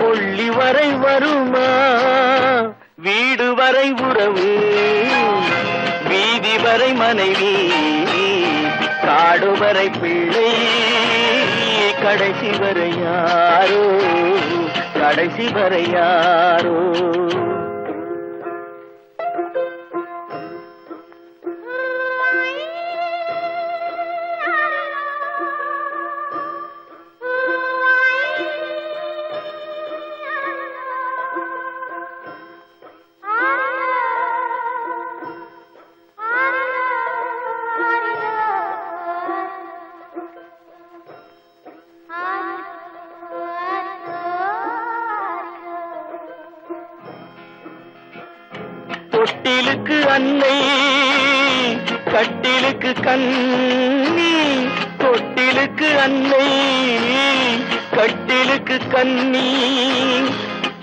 கொள்ளி வரை வருமா. வீடு வரை உறவு, வீதி வரை மனைவி, காடு வரை பிள்ளை, கடைசி வரை யாரோ, கடைசி வரை யாரோ. தொட்டிலுக்கு அன்னை, கட்டிலுக்கு கண்ணி. தொட்டிலுக்கு அன்னை, கட்டிலுக்கு கண்ணி,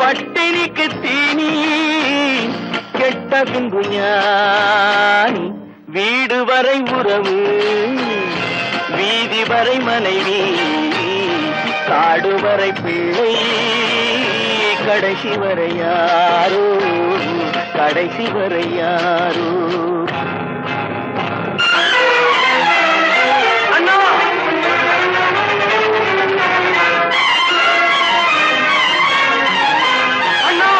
பட்டினிக்கு தீனி, கெட்ட பின்பு ஞானி. வீடு வரை உறவு, வீதி வரை மனைவி, காடு வரை பிள்ளை, கடைசி வரை யாரோ, கடைசி வரை யாரோ. அண்ணா, அண்ணா,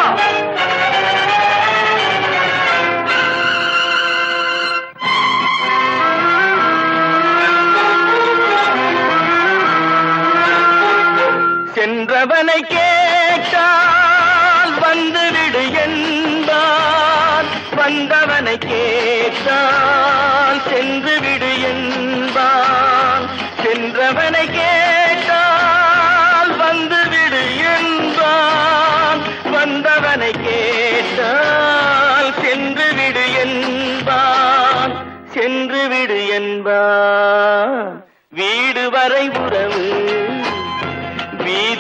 சென்றவனை கேட்டால் வந்துவிடு என்பான், வந்தவனை கேட்டால் சென்று விடு என்பான். சென்றவனை கேட்டால் வந்துவிடு என்பான், வந்தவனை கேட்டால் சென்று விடு என்பான், சென்று விடு என்பான். வீடு வரை உறவு,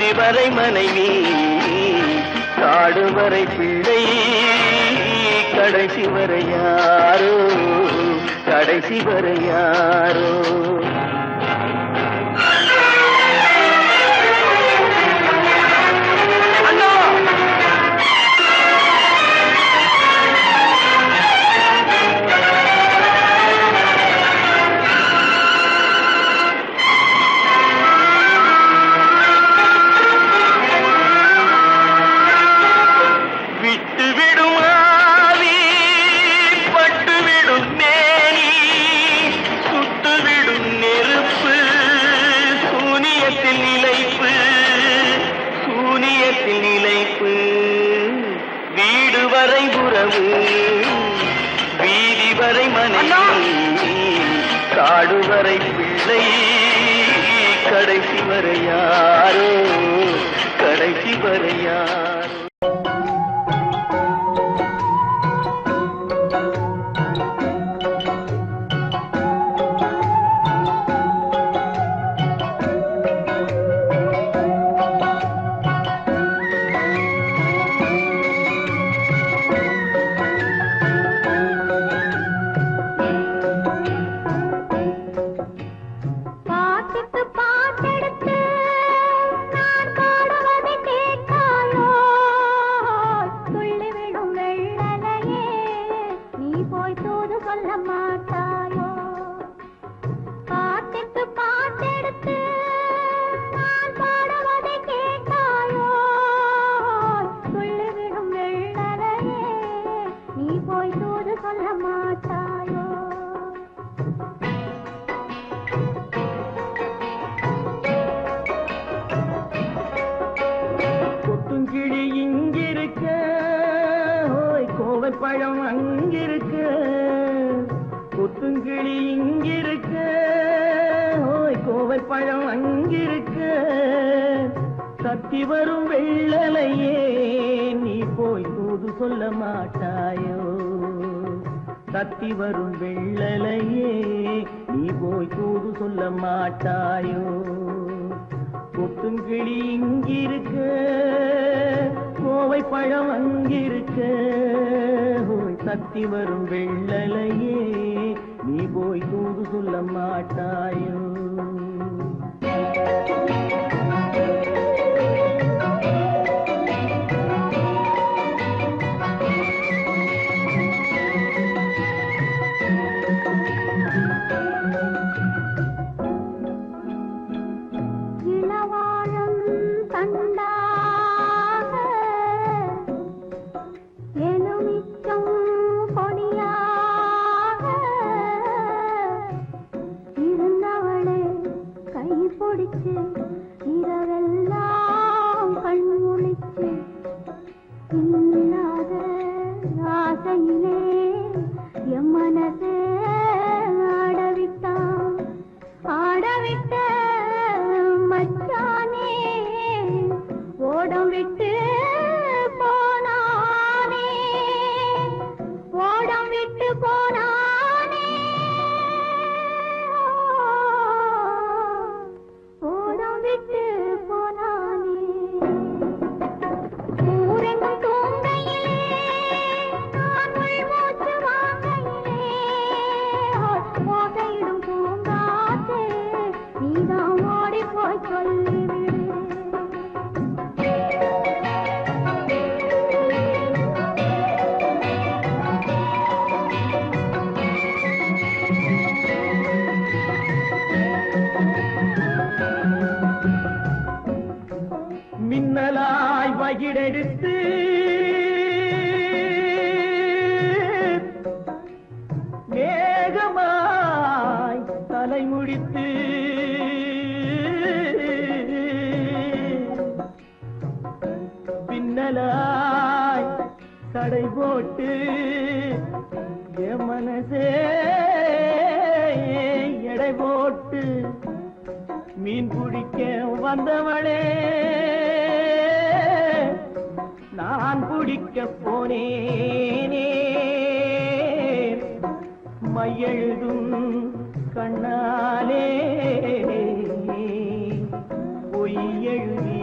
வீதி வரை மனைவி காடு வரை பிள்ளை கடைசி வரை யாரோ கடைசி வரை யாரோ வீதி வரை மனைவி காடு வரை பிள்ளை கடைசி வரை யாரோ கடைசி வரை யாரோ பழம் அங்கிருக்க கொத்துங்கிளி இங்கிருக்க ஓய் கோவை பழம் அங்கிருக்க சத்தி வரும் வெள்ளலையே நீ போய் தூது சொல்ல மாட்டாயோ சத்தி வரும் வெள்ளலையே நீ போய் தூது சொல்ல மாட்டாயோ கொத்துங்கிளி இங்கிருக்க கோவை பழம் அங்கிருக்க சத்தி வரும் வெள்ளலையே நீ போய் தூது சொல்ல மாட்டாயோ இரவெல்லாம் கண்முழிச்சு இல்லாத ஆசையிலே என் மனசே ஆடவிட்ட மச்சானே ஓடம் விட்டு போனானே ஓடம் விட்டு போனானே மின்னலாய் வகிடெடுத்து மேகமாய் தலைமுடித்து பின்னலாய் தடை போட்டு என் மனசே எடை போட்டு மீன் பிடிக்க வந்தவளே நான் பிடிக்க போனேனே மையெழுதும் கண்ணாலே பொய் எழுதி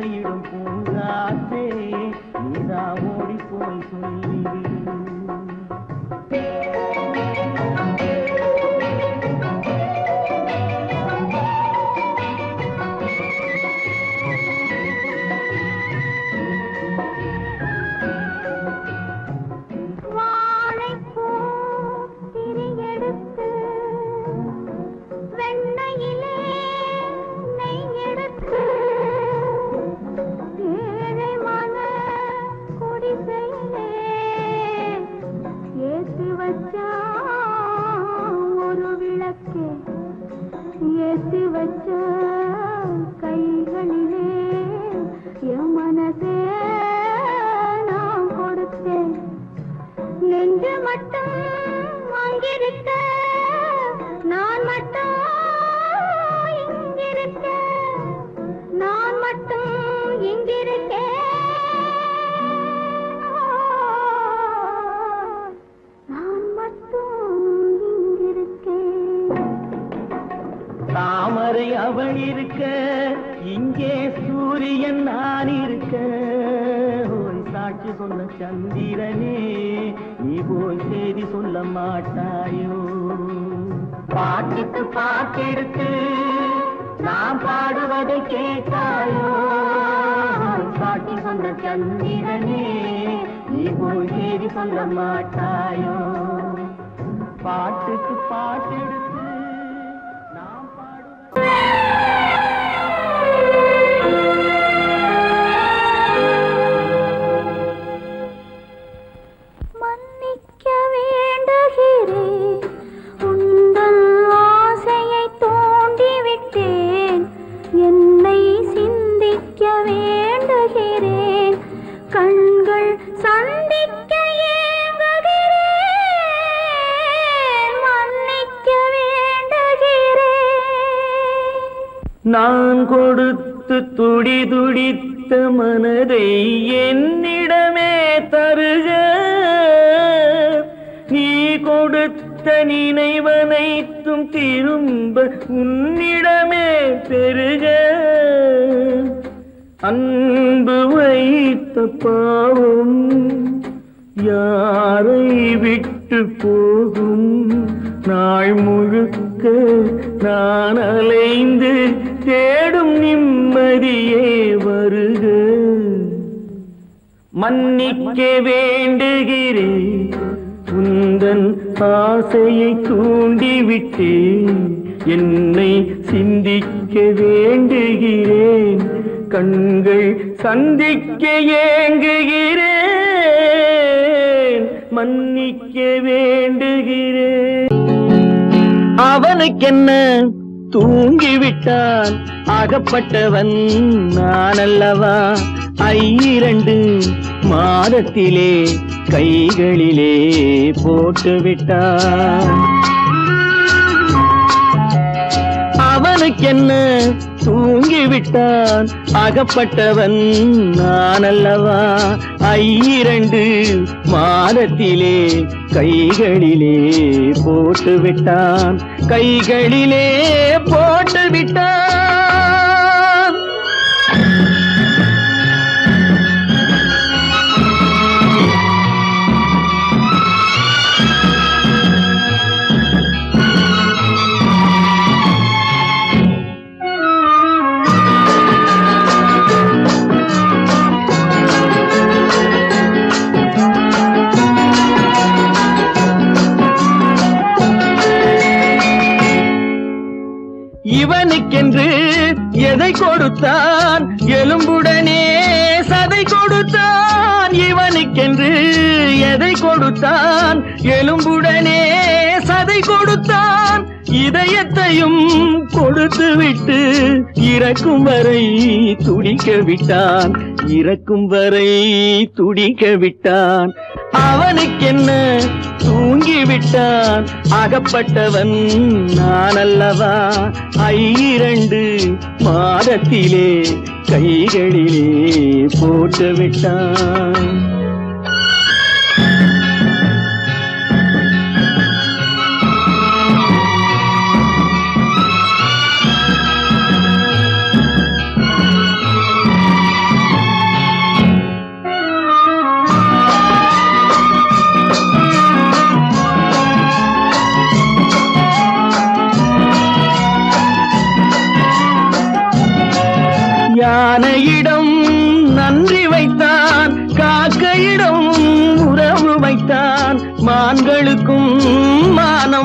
முட்டையிடும் பூங்காற்றே நீதா ஓடி போய் சொல்லிடு. ஏற்றி வச்ச கைகளிலே என் மனசே நான் கொடுத்தேன். நெஞ்சு மட்டும் அங்கிருக்க நான் மட்டும் இங்கிருக்க நான் மட்டும் இங்கிருக்கேன். தாமரை அவள் இருக்க இங்கே சூரியன் நான் இருக்க. ஓய் சாட்சி சொன்ன சந்திரனே நீ போய் செய்தி சொல்ல மாட்டாயோ. பாட்டுக்கு பாட்டெடுத்து நான் பாடுவதை கேட்டாயோ. சாட்சி சொன்ன சந்திரனே நீ போய் செய்தி சொல்ல மாட்டாயோ. பாட்டுக்கு பாட்டெடுத்து மன்னிக்க வேண்டுகிறேன், உந்தன் ஆசையை தூண்டிவிட்டேன். என்னை சிந்திக்க வேண்டுகிறேன், கண்கள் சந்திக்க ஏங்குகிறேன். மன்னிக்க வேண்டுகிறேன். நான் கொடுத்து துடி துடித்த மனதை என்னிடமே தருக. நீ கொடுத்த நினைவனைத்தும் திரும்ப உன்னிடமே பெருக. அன்பு வைத்த பாவம் யாரை விட்டு போகும். நாள் முழுக்க நான் அலைந்து தேடும் நிம்மதியே வருக. மன்னிக்க வேண்டுகிறேன், உந்தன் ஆசையை தூண்டிவிட்டேன். என்னை சிந்திக்க வேண்டுகிறேன், கண்கள் சந்திக்க ஏங்குகிறேன். மன்னிக்க வேண்டுகிறேன். அவனுக்கென்ன தூங்கிவிட்டான், அகப்பட்டவன் நான் அல்லவா. 2 மாதத்திலே கைகளிலே போட்டுவிட்டான். அவனுக்கென்ன தூங்கிவிட்டான், அகப்பட்டவன் நான் அல்லவா. 2 மாதத்திலே கைகளிலே போட்டுவிட்டான். கைகளிலே போட்டுவிட்டான். இவனுக்கென்று எதை கொடுத்தான், எலும்புடனே சதை கொடுத்தான். இவனுக்கென்று எதை கொடுத்தான், எலும்புடனே சதை கொடுத்தான். இதயத்தையும் கொடுத்து விட்டு இறக்கும் வரை துடிக்க விட்டான். இறக்கும் வரை துடிக்க விட்டான். அவனுக்கென்ன தூங்கிவிட்டான், அகப்பட்டவன் நான் அல்லவா. 2 மாதத்திலே கைகளிலே போட்டுவிட்டான்.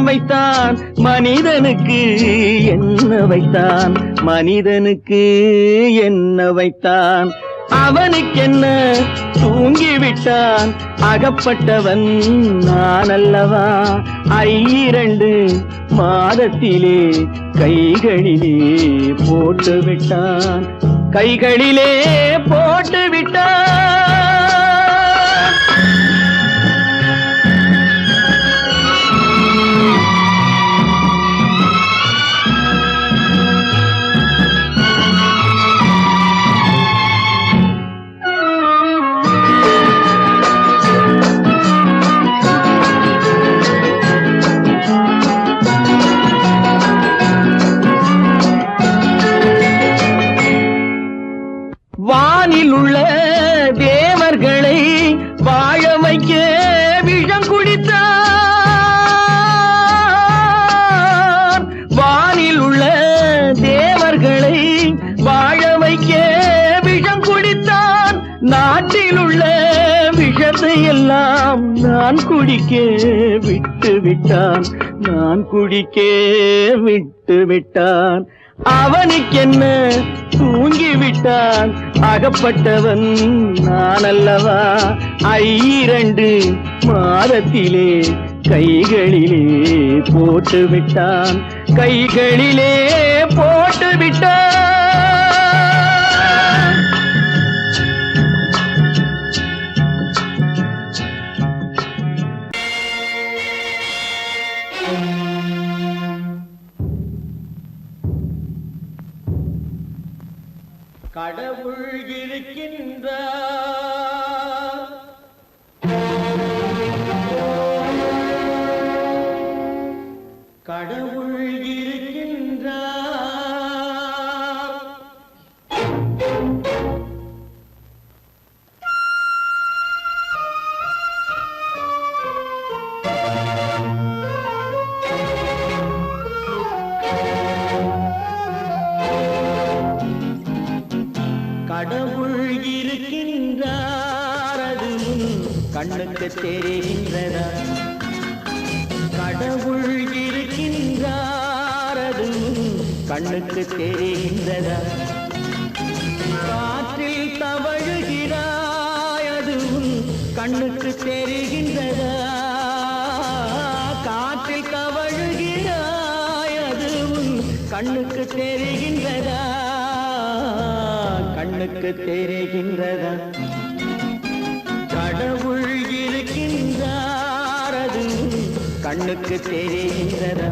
எல்லாம் வைத்தான் மனிதனுக்கு என்ன வைத்தான் மனிதனுக்கு என்ன வைத்தான் அவனுக்கென்ன தூங்கிவிட்டான் அகப்பட்டவன் நான் அல்லவா 2 மாதத்திலே கைகளிலே போட்டு விட்டான் கைகளிலே போட்டு விட்டான் வானில் உள்ள தேவர்களை வாழ வைக்க விஷம் குடித்தான் வானில் உள்ள தேவர்களை வாழ வைக்க விஷம் குடித்தான் நாட்டில் உள்ள விஷத்தை எல்லாம் நான் குடிக்க விட்டு விட்டான் நான் குடிக்க விட்டு விட்டான் அவனுக்கென்ன தூங்கிவிட்டான் அகப்பட்டவன் நான் அல்லவா 2 மாதத்திலே கைகளிலே போட்டு விட்டான் கைகளிலே போட்டு விட்டான் கடவுள் இருக்கின்றார் கடவுள் இருக்கின்றார் கடவுள் இருக்கின்றார் அது கண்ணுக்கு தெரிகின்றதா கடவுள் இருக்கின்றார் அது கண்ணுக்கு தெரிகின்றதா காற்றில் தவழுகிறாய் அது கண்ணுக்கு தெரிகின்றதா காற்றில் தவழுகிறாய் அது கண்ணுக்கு தெரிகின்றதா கண்ணுக்கு தெரிகின்றதா கடவுள் இருக்கின்றார் அது கண்ணுக்கு தெரிகின்றதா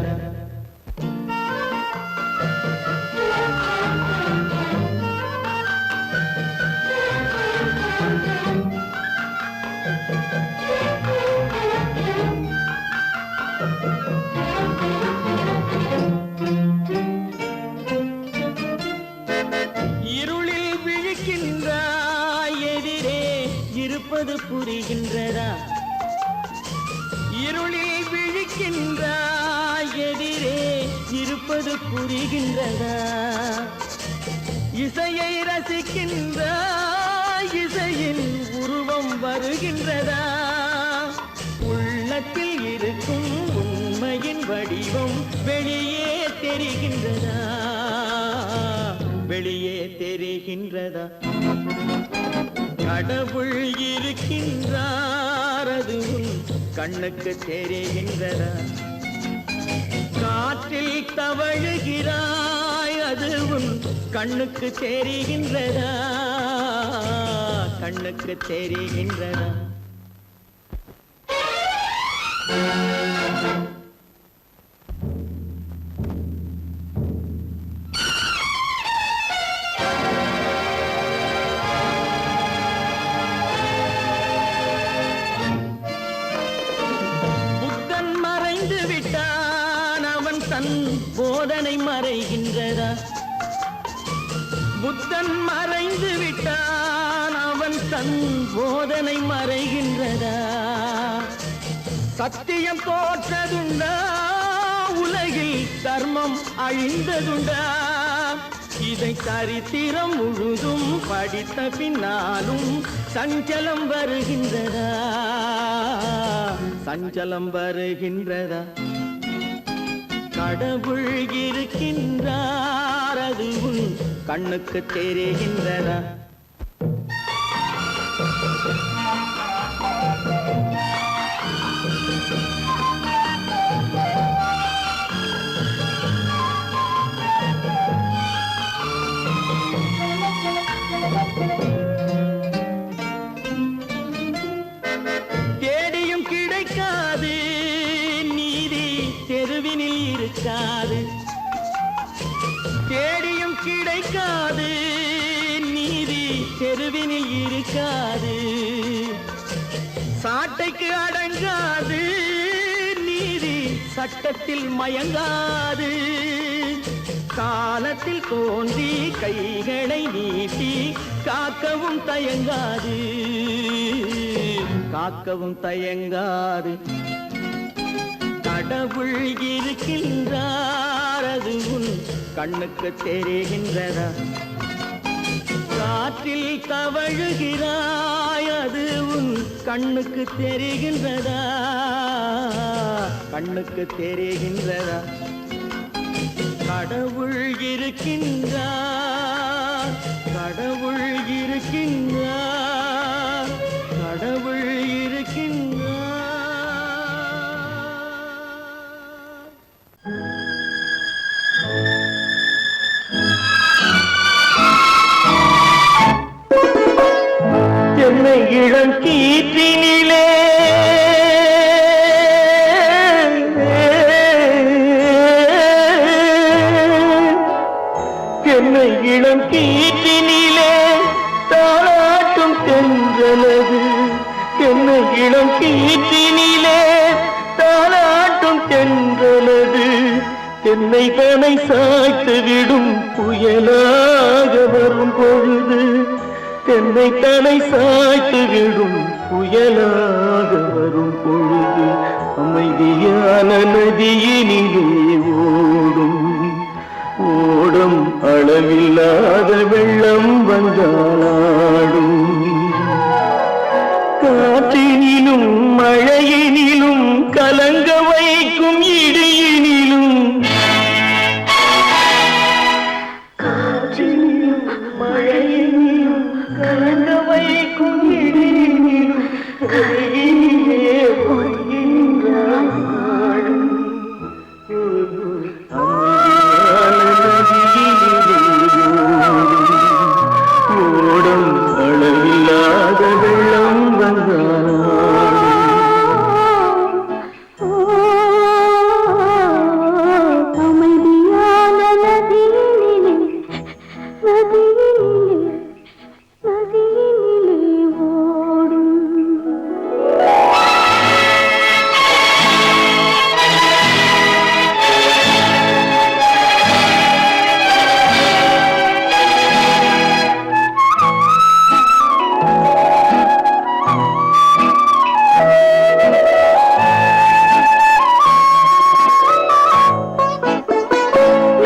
இருப்பது புரிகின்றதா இருளில் விழிக்கின்றாய் எதிரே இருப்பது புரிகின்றதா இசையை ரசிக்கின்றாய் இசையின் உருவம் வருகின்றதா உள்ளத்தில் இருக்கும் உண்மையின் வடிவம் வெளியே தெரிகின்றதா வெளியே தெரிகின்றதா கடவுள் இருக்கின்றார் அது கண்ணுக்கு தெரிகின்றதா காற்றில் தவழுகிறாய் அது கண்ணுக்கு தெரிகின்றதா கண்ணுக்கு தெரிகின்றதா போதனை மறைகின்றதா புத்தன் மறைந்து விட்டான் அவன் தன் போதனை மறைகின்றதா சத்தியம் தோற்றதுண்டா உலகில் தர்மம் அழிந்ததுண்டா இதை சரித்திரம் முழுதும் படித்த பின்னாலும் சஞ்சலம் வருகின்றதா சஞ்சலம் வருகின்றதா கடவுள் இருக்கின்றார் அது உன் கண்ணுக்கு தெரிகின்றதா? தேடியும் கிடைக்காது நீதி தெருவினில் இருக்காது. தேடியும் கிடைக்காது நீதி தெருவினில் இருக்காது. சாட்டைக்கு அடங்காது நீதி சட்டத்தில் மயங்காது. காலத்தில் தோன்றி கைகளை நீட்டி காக்கவும் தயங்காது, காக்கவும் தயங்காது. கடவுள் இருக்கின்றார் அது உன் கண்ணுக்கு தெரிகின்றதா? காற்றில் தவழுகிறாய் அது உன் கண்ணுக்கு தெரிகின்றதா? கண்ணுக்கு தெரிகின்றதா? கடவுள் இருக்கின்றார், கடவுள் இருக்கின்றார், கடவுள் இருக்கின்றார். என்னை இளம் கீற்றினிலே என்னை இளம் கீற்றினிலே தாளாட்டும் தென்றலது. என்னை இளம் கீற்றினிலே தாளாட்டும் தென்றலது. என்னை தனை சாய்த்து விடும் புயலாக வரும் பொழுது. என்னை தனை சாய்த்து விடும் புயலாக வரும் பொழுது. அமைதியான நதியினிலே ஓடும் ஓடும் அளவில்லாத வெள்ளம் வந்தாடும். காற்றினிலும் மழையினிலும் கலங்க வைக்கும் இடியினிலும். காற்றினிலும் மழையினிலும் கலங்க வைக்கும் இடியினிலும் கையினிலே ஒருங்கின்றான் நாடும். ஓடும் அளவில்லாத வெள்ளம் அமைதியான நதியினிலே நதியினிலே நதியினிலே ஓடும்.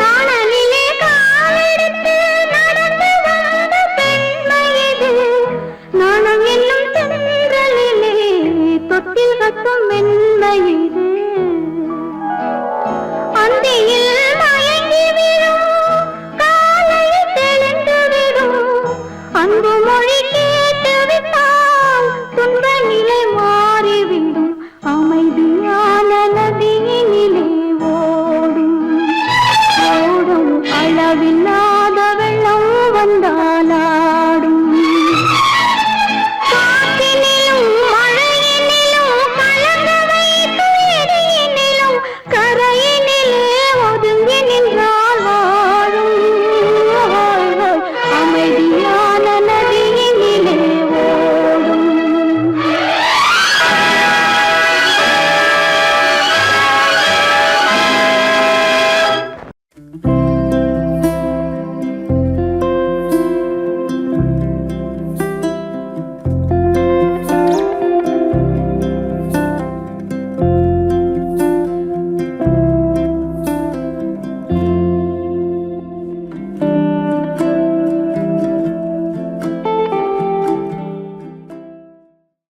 நாணலிலே காலெடுத்து நடந்து வந்த பெண்மை இது. நாணம் என்னும் தென்றலிலே தொட்டில் கட்டும்